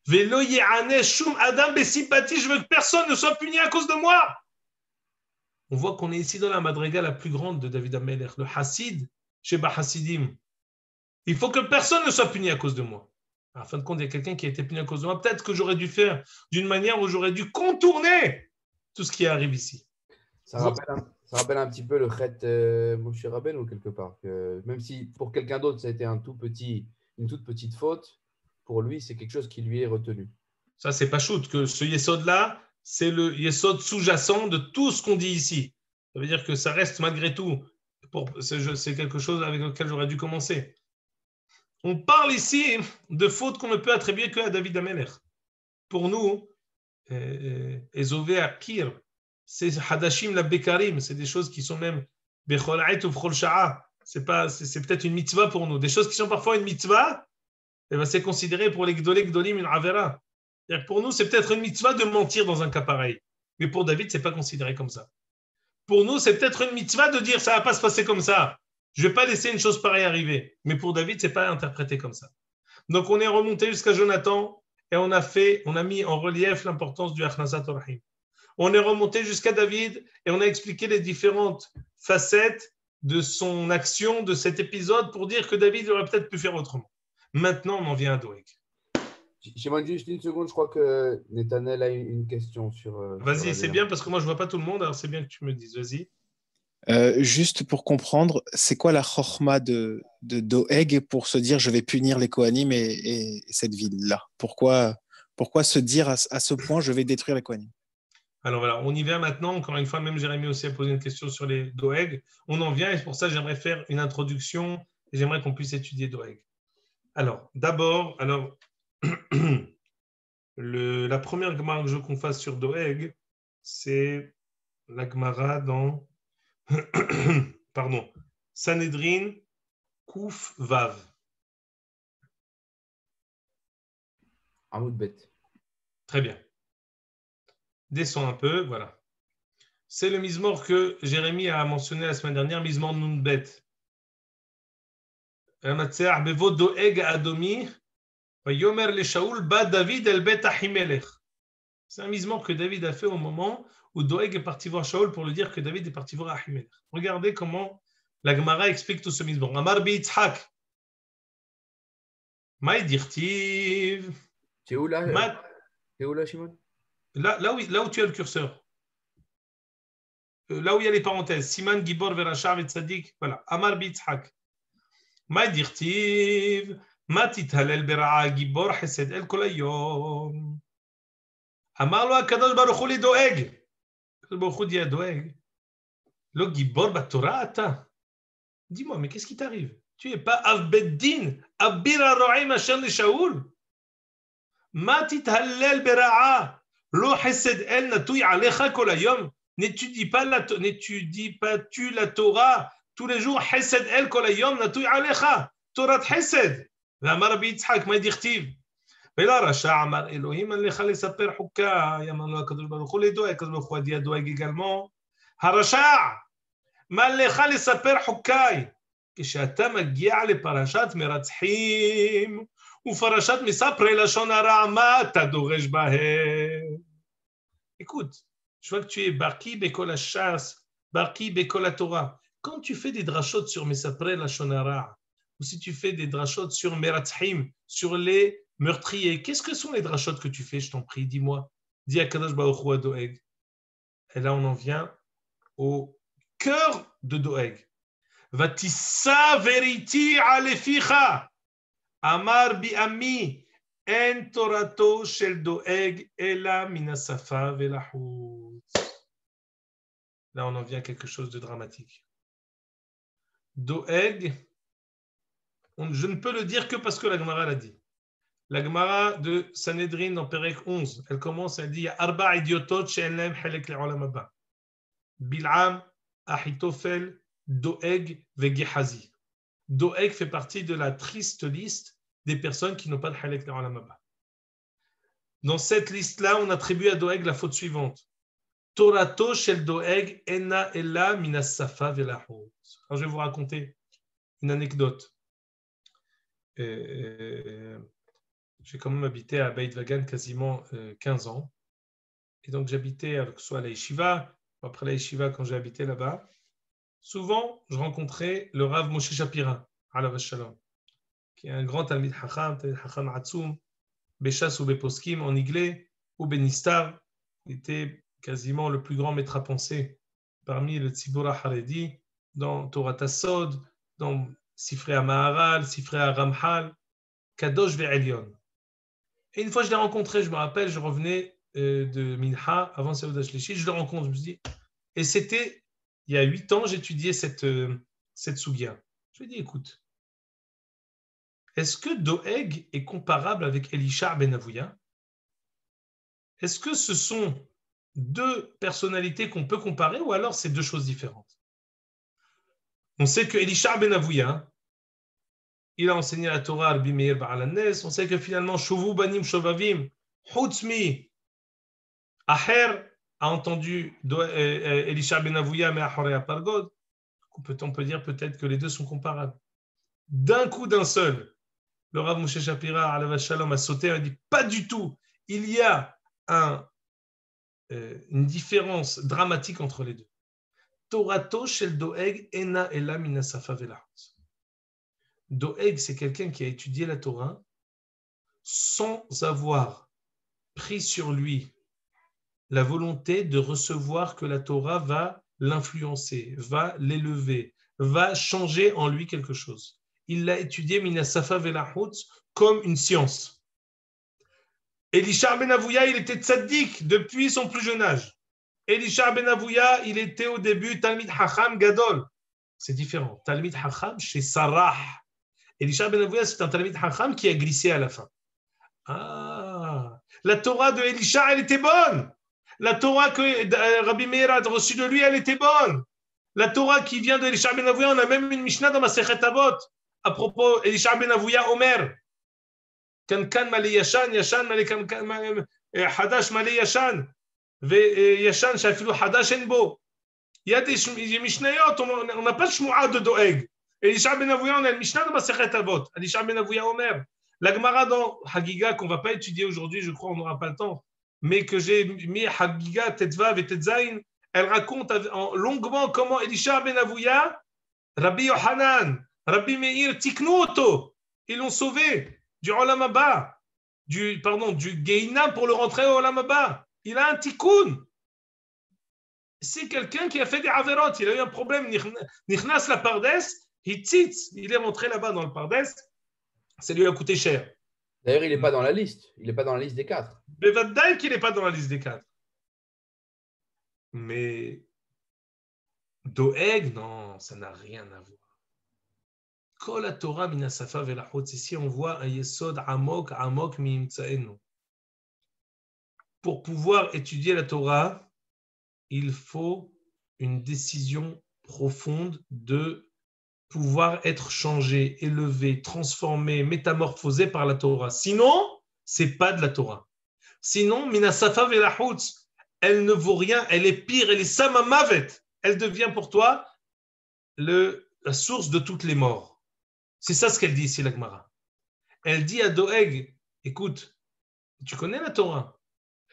[SPEAKER 3] Velo ye'anesh shum adam besibbati. Je veux que personne ne soit puni à cause de moi. On voit qu'on est ici dans la madriga la plus grande de David Amelech, le Hassid chez Bahasidim. Il faut que personne ne soit puni à cause de moi. En fin de compte, il y a quelqu'un qui a été puni à cause de moi. Peut-être que j'aurais dû faire d'une manière où j'aurais dû contourner tout ce qui arrive ici.
[SPEAKER 2] Ça rappelle un petit peu le Chet Moshe Rabbeinu ou quelque part. Que même si pour quelqu'un d'autre, ça a été une toute petite faute, pour lui, c'est quelque chose qui lui est retenu.
[SPEAKER 3] Ça, c'est pas shoot. Que ce yesod-là, c'est le yesod sous-jacent de tout ce qu'on dit ici. Ça veut dire que ça reste malgré tout. C'est quelque chose avec lequel j'aurais dû commencer. On parle ici de fautes qu'on ne peut attribuer qu'à David Amelech. Pour nous, Ezové Akir, c'est Hadashim la Bekarim, c'est des choses qui sont même Bechol Ait ou Bechol Sha'a. C'est peut-être une mitzvah pour nous. Des choses qui sont parfois une mitzvah, eh ben c'est considéré pour les Gdolé Gdolim une Avera. Pour nous, c'est peut-être une mitzvah de mentir dans un cas pareil. Mais pour David, ce n'est pas considéré comme ça. Pour nous, c'est peut-être une mitzvah de dire ça ne va pas se passer comme ça. Je ne vais pas laisser une chose pareille arriver. Mais pour David, ce n'est pas interprété comme ça. Donc, on est remonté jusqu'à Jonathan et on a mis en relief l'importance du Achnasat Orahim. On est remonté jusqu'à David et on a expliqué les différentes facettes de son action, de cet épisode, pour dire que David aurait peut-être pu faire autrement. Maintenant, on en vient à Doeg.
[SPEAKER 2] J'aimerais juste une seconde, je crois que Netanel a une question sur...
[SPEAKER 3] Vas-y, c'est bien parce que moi, je ne vois pas tout le monde, alors c'est bien que tu me dises. Vas-y.
[SPEAKER 5] Juste pour comprendre, c'est quoi la chorma de Doeg pour se dire je vais punir les Kohanim et cette ville-là? Pourquoi se dire à ce point je vais détruire les Kohanim?
[SPEAKER 3] Alors voilà, on y vient maintenant. Encore une fois, même Jérémy aussi a posé une question sur les Doeg. On en vient et pour ça, j'aimerais faire une introduction et j'aimerais qu'on puisse étudier Doeg. Alors, d'abord, la première Gemara que je veux qu'on fasse sur Doeg, c'est la Gemara dans Sanhedrin Kouf Vav.
[SPEAKER 2] Amoud Bet.
[SPEAKER 3] Très bien. Descends un peu, voilà. C'est le Mizmor que Jérémy a mentionné la semaine dernière, Mizmor Nun Bet. Amatseach bevo Doeg Adomi. Yomer le Shaoul ba David el Bet Ahimelech. C'est un Mizmor que David a fait au moment où Doeg est parti voir Shaoul pour lui dire que David est parti voir Ahimelech. Regardez comment la Gemara explique tout ce Mizmor. Amar bi Yitzhak. Maï dirtiv.
[SPEAKER 2] C'est où là, Shimon?
[SPEAKER 3] Là où tu as le curseur. Là où il y a les parenthèses. Siman, Gibor, Verachar, Tzadik. Voilà. Amar bi Yitzhak. Maï dirtiv. מה תתהלל ברעה גיבור חסד אל כל היום. אמר לו הקדוש ברוך הוא לדואג. הקדוש ברוך הוא dit à דואג, לא גיבור בתורה אתה. Dis-moi, mais qu'est-ce qui t'arrive? Tu n'es pas Av Beddin, Abir Aro'im Asher le Shaoul. מה תתהלל ברעה? לא חסד אל נטוי עליך כל היום. N'étudie pas tu la Torah tous les jours. Hesed el kol hayom natui alecha. Torah Hesed. ואמר רבי יצחק, מה דכתיב? ולא רשע אמר אלוהים, אין לך לספר חוקיי, אמר לו הקדוש ברוך הוא לדואג, הקדוש ברוך הוא הודיע דואג également. הרשע, מה לך לספר חוקיי? כשאתה מגיע לפרשת מרצחים, ופרשת מספרי לשון הרע, מה אתה דורש בהם? Écoute, je vois que tu es baki bekol hashas, baki bekol haTorah. Quand tu fais des drashot sur Mesapre Lashon Hara, ou si tu fais des drashot sur Meratzhim, sur les meurtriers, qu'est-ce que sont les drashot que tu fais, je t'en prie, dis-moi. Dis à Kadosh Baruch Hu Doeg. Et là, on en vient au cœur de Doeg. Vatissa veriti aleficha, amar bi ami, en torato shel Doeg, ela minasafa velahut. Là, on en vient à quelque chose de dramatique. Doeg, je ne peux le dire que parce que la Gemara l'a dit. La Gemara de Sanhedrin dans Perek 11, elle commence, elle dit, il y a Arba idiotot she'en lahem chelek le'olam haba. Bil'am, Ahitofel, Doeg ve Gehazi. Doeg fait partie de la triste liste des personnes qui n'ont pas de chelek le'olam haba. Dans cette liste-là, on attribue à Doeg la faute suivante. Torato shel Doeg ena ella minas safa velahut. Alors, je vais vous raconter une anecdote. J'ai quand même habité à Beit Vagan quasiment 15 ans. Et donc, j'habitais soit à la Yeshiva, ou après la Yeshiva, quand j'ai habité là-bas, souvent, je rencontrais le Rav Moshe Shapira, alav shalom, qui est un grand Talmid Chacham Atzoum, Beshas ou Beposkim, en Iglé, ou Benistar. Il était quasiment le plus grand maître à penser parmi le Tzibura Haredi, dans Torah Tassod, dans Sifrei HaMaharal, Sifrei HaRamchal, Kadosh ve'Elyon. Et une fois je l'ai rencontré, je me rappelle, je revenais de Minha, avant Seudah Shlishi, je le rencontre, je me dis, et c'était, il y a 8 ans, j'étudiais cette Sugya. Je lui ai dit, écoute, est-ce que Doeg est comparable avec Elisha ben Avouya? Est-ce que ce sont deux personnalités qu'on peut comparer ou alors c'est deux choses différentes? On sait que Elisha ben Avouya, il a enseigné la Torah à Rabbi Meir Baal HaNes. On sait que finalement, Shuvu Banim Shovavim, Hutzmi, Aher a entendu Elisha ben Avouya, mais Ahoré à Pargod. On peut dire peut-être que les deux sont comparables. D'un coup, d'un seul, le Rav Moshe Shapira, alav shalom, a sauté et a dit pas du tout. Il y a une différence dramatique entre les deux. Torato shel Doeg ena ela minasafa velahut. Doeg, c'est quelqu'un qui a étudié la Torah sans avoir pris sur lui la volonté de recevoir que la Torah va l'influencer, va l'élever, va changer en lui quelque chose. Il l'a étudié minasafa velahut comme une science. Elisha ben Avouya, il était tzaddik depuis son plus jeune âge. Elisha ben Avouya, il était au début Talmid Chacham Gadol. C'est différent. Talmid Chacham chez Sarah. Elisha ben Avouya, c'est un Talmid Chacham qui a glissé à la fin. Ah, la Torah de Elisha, elle était bonne. La Torah que Rabbi Meir a reçue de lui, elle était bonne. La Torah qui vient de Elisha ben Avouya, on a même une Mishnah dans Masechet Avot à propos Elisha ben Avouya Omer. Kan malé yashan, yashan malé kan hadash malé yashan. וישן שאפילו חדש אין בו. Il y a des משניות, on n'a pas de שמועה de Doeg. Elisha ben Avouya, on a une משנה dans Masechet Avot. Elisha ben Avouya Omer. La Gemara dans Hagiga, qu'on ne va pas étudier aujourd'hui, je crois, on n'aura pas le temps, mais que j'ai mis Hagiga, Tetvav et Tetzain, elle raconte longuement comment Elisha ben Avouya, Rabbi Yohanan, Rabbi Meir, tiknu oto, ils l'ont sauvé du Olam Haba, du Gehinam pour le rentrer au Olam Haba. Il a un tikkun. C'est quelqu'un qui a fait des averot. Il a eu un problème. Nichnas la Pardes, il est rentré là-bas dans le Pardes. Ça lui a coûté cher.
[SPEAKER 2] D'ailleurs, il n'est pas dans la liste. Il n'est pas dans la liste des 4.
[SPEAKER 3] Bevadai qu'il n'est pas dans la liste des 4. Mais Doeg, non, ça n'a rien à voir. Kol Torah minasafa velahut. Ici, on voit un yesod amok miimtsaenu. Pour pouvoir étudier la Torah, il faut une décision profonde de pouvoir être changé, élevé, transformé, métamorphosé par la Torah. Sinon, c'est pas de la Torah. Sinon, minasafa velahutz, elle ne vaut rien, elle est pire, elle est samamavet. Elle devient pour toi la source de toutes les morts. C'est ça ce qu'elle dit ici, la Gemara. Elle dit à Doeg, écoute, tu connais la Torah.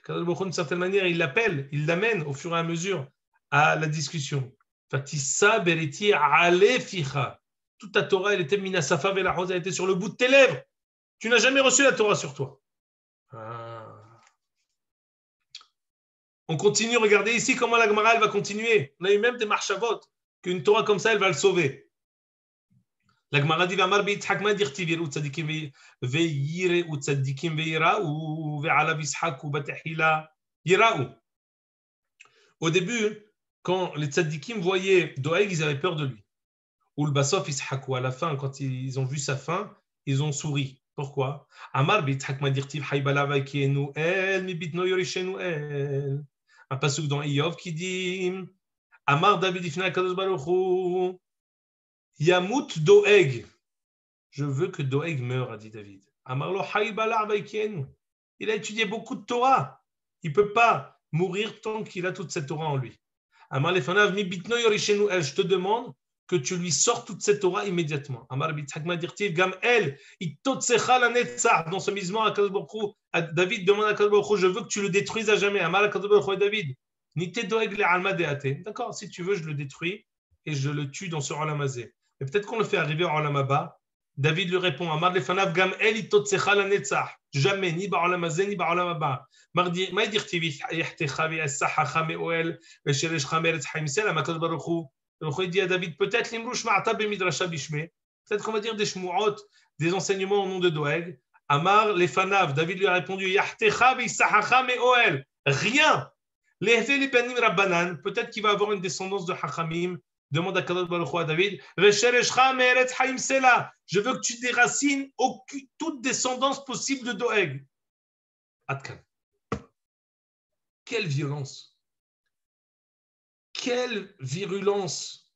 [SPEAKER 3] D'une certaine manière, il l'appelle, il l'amène au fur et à mesure à la discussion. Fatissa beriti aleficha. Toute ta Torah, elle était minasafa velahutz, elle était sur le bout de tes lèvres. Tu n'as jamais reçu la Torah sur toi. On continue, regardez ici comment la Gemara elle va continuer. On a eu même des marchavot, qu'une Torah comme ça, elle va le sauver. La Gemara dit V'amar b'Yitzhak ma dirtiv yiru tzadikim ve'yireu tzadikim ve'yirau ve'alav Yitzhak u'batehila yirau. Au début, quand les tzadikim voyaient Doeg, ils avaient peur de lui. Ou le basof Yitzhaku, à la fin, quand ils ont vu sa fin, ils ont souri. Pourquoi? Amar b'Yitzhak ma dirtiv haybala va'kienu el mi bitno yorishenu el. Un pasuk dans Iyov qui dit Amar David ifna kadosh baruch hu Yamut Doeg. Je veux que Doeg meure, a dit David. Amar lo haybala va'kienu. Il a étudié beaucoup de Torah. Il ne peut pas mourir tant qu'il a toute cette Torah en lui. Amar lefanav mi bitno yorishenu el. Je te demande que tu lui sors toute cette Torah immédiatement. Amar b'Yitzhak ma dirtiv gam el itotsecha la netzach. Dans ce misement, David demande à Kadosh Baruch Hu, je veux que tu le détruises à jamais. Amar Kadosh Baruch Hu David, nite doeg le alma deate. D'accord, si tu veux, je le détruis et je le tue dans ce olam hazé. Mais peut-être qu'on le fait arriver au olam haba. David lui répond, Amar lefanav gam el itotsecha la netzach. Jamais, ni ba olam hazé, ni ba olam haba. Ma dirtiv yachtecha v'yasachacha me'oel v'shereshcha meretz chaim sela. Ma Kadosh Baruch Hu il dit à David, peut-être qu'on va dire des shmu'ot, des enseignements au nom de Doeg. Amar lefanav, David lui a répondu, rien. Peut-être qu'il va avoir une descendance de Hachamim. Demande à Kadosh Baruch Hu à David, je veux que tu déracines toute descendance possible de Doeg. Adkan. Quelle violence! Quelle virulence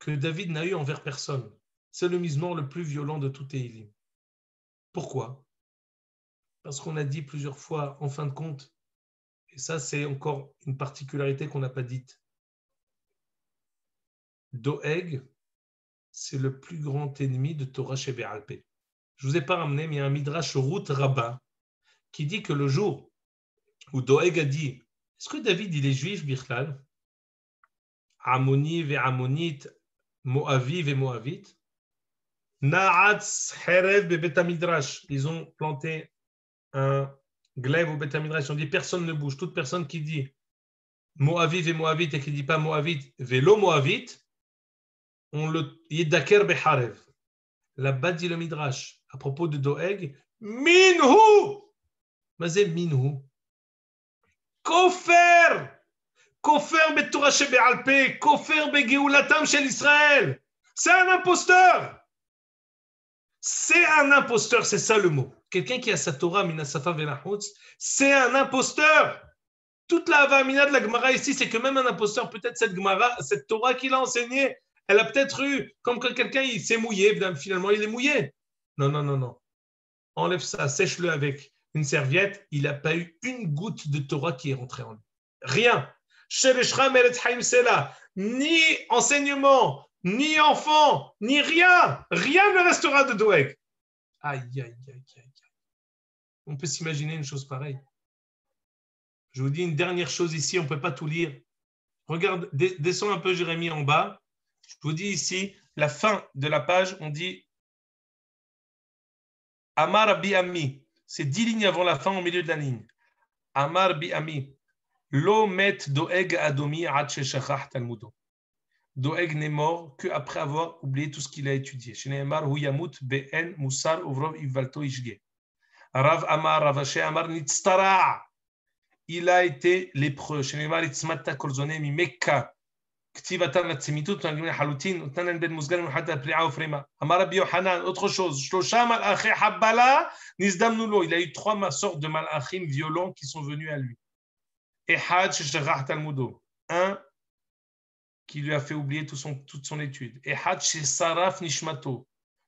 [SPEAKER 3] que David n'a eu envers personne. C'est le misement le plus violent de tout Téhilim. Pourquoi? Parce qu'on a dit plusieurs fois, en fin de compte, et ça c'est encore une particularité qu'on n'a pas dite, Doeg, c'est le plus grand ennemi de Torah Shebe'alpeh. Je ne vous ai pas ramené, mais il y a un Midrash Ruth Rabbah qui dit que le jour où Doeg a dit, est-ce que David il est juif, Bichlal? Ammoni ve Ammonite, Moavi ve Moavite. Na'atz Herev be Betamidrash. Ils ont planté un glaive au Betamidrash. Ils ont dit personne ne bouge. Toute personne qui dit Moavi ve Moavite et qui ne dit pas Moavite velo Moavite, on le Yedaker be Harev. Là-bas dit le Midrash à propos de Doeg, Minhu. Mazé Minhu. Kofer. Kofer beTorah shebe'alpeh, Kofer begeulatam shel Israël. C'est un imposteur. C'est un imposteur, c'est ça le mot. Quelqu'un qui a sa Torah minasafa velahutz, c'est un imposteur. Toute la Havamina de la Gemara ici, c'est que même un imposteur, peut-être cette Gemara, cette Torah qu'il a enseignée, elle a peut-être eu, comme quand quelqu'un il s'est mouillé, finalement il est mouillé. Non. Enlève ça, sèche-le avec une serviette. Il n'a pas eu une goutte de Torah qui est rentrée en lui. Rien. Ni enseignement, ni enfant, ni rien. Rien ne restera de Doeg. Aïe. On peut s'imaginer une chose pareille. Je vous dis une dernière chose ici, on ne peut pas tout lire. Regarde, descends un peu Jérémie en bas. Je vous dis ici, la fin de la page, on dit Amar bi Ami. C'est 10 lignes avant la fin, au milieu de la ligne. Amar bi Ami. Lo met Doeg Adomi ad sheshachach talmudo. Doeg n'est mort qu'après avoir oublié tout ce qu'il a étudié. Shneimar hu yamut be'en musar uvrov ivalto ishge. Rav Amar, Rav Ashi Amar nitztara. Il a été lépreux. Shneimar itzmatta kolzone mi Mekka. Ktivatan latsemitut nagmin halutin utanan ben musgan muhatta pri'a ufrema. Amar Rabbi Yohanan, autre chose. Shlosha malachi habbala nizdamnu lo. Il a eu 3 sortes de malachim violents qui sont venus à lui. Ehad sheshachach talmudo. un qui lui a fait oublier toute son étude. Et Had chez Saraf Nishmato,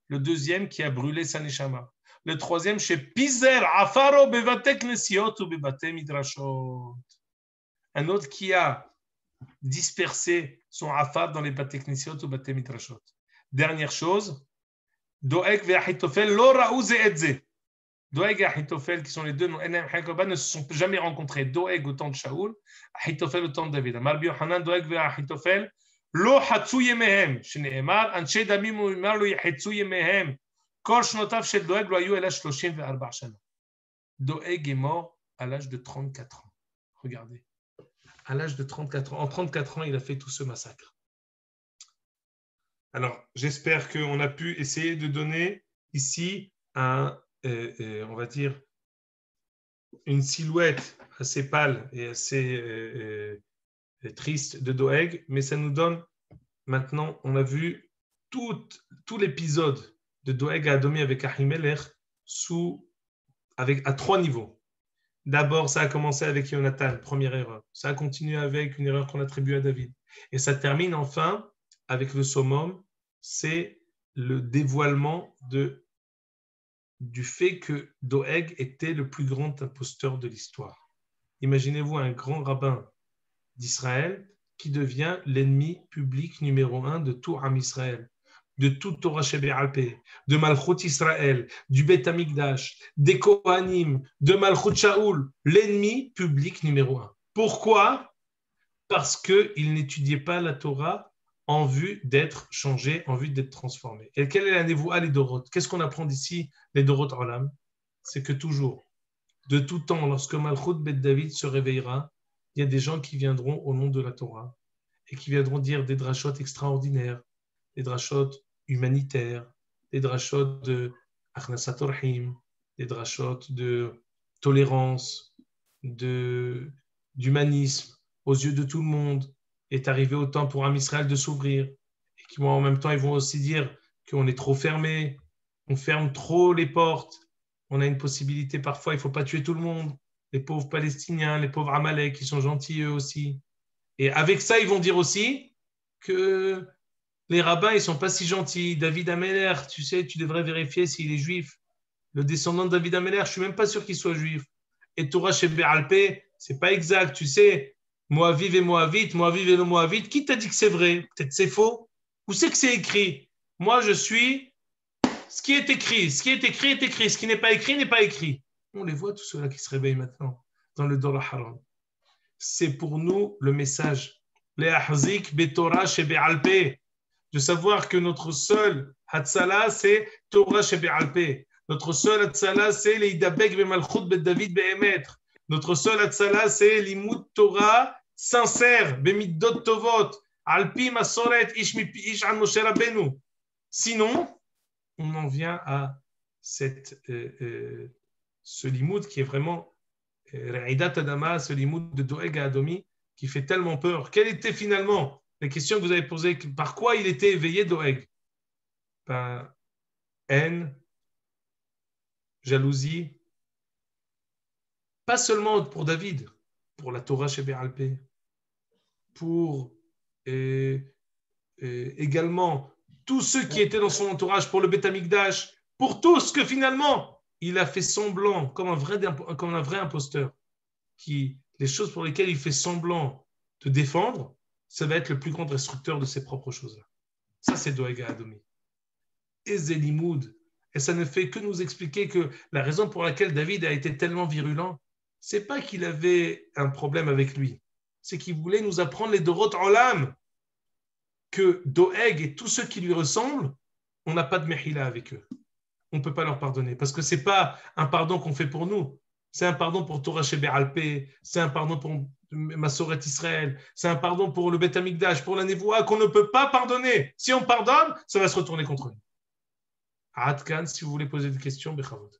[SPEAKER 3] le deuxième qui a brûlé sa neshama. Le troisième chez Pizer Afaro Bevate Knesiot ou Bevate Midrashot. Un autre qui a dispersé son afar dans les Bate Knesiot ou Bate Midrashot. Dernière chose, Doeg et Ahitofel lo ra'u ze et ze. Doeg et Ahitofel, qui sont les deux ne se sont jamais rencontrés. Doeg au temps de Shaoul, Ahitofel au temps de David. Amar bi Yochanan, Doeg et Ahitofel, lo hatzu yemehem, shneemar, anshe damim u'imar lo yahetzu yemehem. Kol shnotav shel Doeg lo hayu ela 34 shana. Doeg est mort à l'âge de 34 ans. Regardez. À l'âge de 34 ans. En 34 ans, il a fait tout ce massacre. Alors, j'espère qu'on a pu essayer de donner ici on va dire, une silhouette assez pâle et assez triste de Doeg, mais ça nous donne, maintenant, on a vu tout l'épisode de Doeg à Adomi avec Ahimelech à 3 niveaux. D'abord, ça a commencé avec Jonathan, première erreur. Ça a continué avec une erreur qu'on attribue à David. Et ça termine enfin avec le summum, c'est le dévoilement du fait que Doeg était le plus grand imposteur de l'histoire. Imaginez-vous un grand rabbin d'Israël qui devient l'ennemi public numéro 1 de tout Am Israël, de tout Torah Shebe'al Peh, de Malchut Israël, du Beth Amikdash, des Kohanim, de Malchut Shaoul, l'ennemi public numéro 1. Pourquoi ? Parce qu'il n'étudiait pas la Torah en vue d'être changé, en vue d'être transformé. Et quelle est la névoua, les Dorot ? Qu'est-ce qu'on apprend d'ici, les Dorot Olam ? C'est que toujours, de tout temps, lorsque Malchut Bet David se réveillera, il y a des gens qui viendront au nom de la Torah et qui viendront dire des drachot extraordinaires, des drachot humanitaires, des drachot de Achnasat Orhim, des drachot de tolérance, d'humanisme aux yeux de tout le monde. Est arrivé au temps pour Am Israël de s'ouvrir. Et qui, en même temps, ils vont aussi dire qu'on est trop fermé, on ferme trop les portes, on a une possibilité parfois, il ne faut pas tuer tout le monde. Les pauvres Palestiniens, les pauvres Amalek, qui sont gentils eux aussi. Et avec ça, ils vont dire aussi que les rabbins, ils ne sont pas si gentils. David Ameler, tu sais, tu devrais vérifier s'il est juif. Le descendant de David Ameler, je ne suis même pas sûr qu'il soit juif. Et Torah Shebe'al Peh, ce n'est pas exact, tu sais. Moaviv et Moavite, Moaviv et le Moavite, qui t'a dit que c'est vrai ? Peut-être c'est faux. Où c'est que c'est écrit ? Moi, je suis ce qui est écrit. Ce qui est écrit est écrit. Ce qui n'est pas écrit n'est pas écrit. On les voit tous ceux-là qui se réveillent maintenant dans le Dor Haran. C'est pour nous le message. Le'ahzik betorah shebe'al peh. De savoir que notre seul Hatzala, c'est Torah shebe'al peh. Notre seul Hatzala, c'est l'Eidabek be'malchut be'David be'emet. Notre seul Hatzala, c'est l'Imout Torah sincère, Bemiddot Tovot, Alpi Masoret, Ish an Moshe Rabbeinu. Sinon, on en vient à ce limoud qui est vraiment Re'idat Adama, ce limoud de Doeg à Adomi, qui fait tellement peur. Quelle était finalement la question que vous avez posée ? Par quoi il était éveillé, Doeg ? Haine, jalousie, pas seulement pour David, pour la Torah Shebe'al Peh, pour également tous ceux qui étaient dans son entourage, pour le Beth Amikdash, pour tous que finalement, il a fait semblant, comme un vrai imposteur, les choses pour lesquelles il fait semblant de défendre, ça va être le plus grand destructeur de ses propres choses-là. Ça, c'est Doeg à Adomi. Et Zélimoud. Et ça ne fait que nous expliquer que la raison pour laquelle David a été tellement virulent, c'est pas qu'il avait un problème avec lui, c'est qu'il voulait nous apprendre les Dorot Olam, que Doeg et tous ceux qui lui ressemblent, on n'a pas de mehila avec eux. On ne peut pas leur pardonner, parce que ce n'est pas un pardon qu'on fait pour nous, c'est un pardon pour Torah Shebe'al Peh, c'est un pardon pour Masoret Israël, c'est un pardon pour le Beth Amikdash, pour la Nevoa, qu'on ne peut pas pardonner. Si on pardonne, ça va se retourner contre nous. Adkan, si vous voulez poser des questions, Bechavot.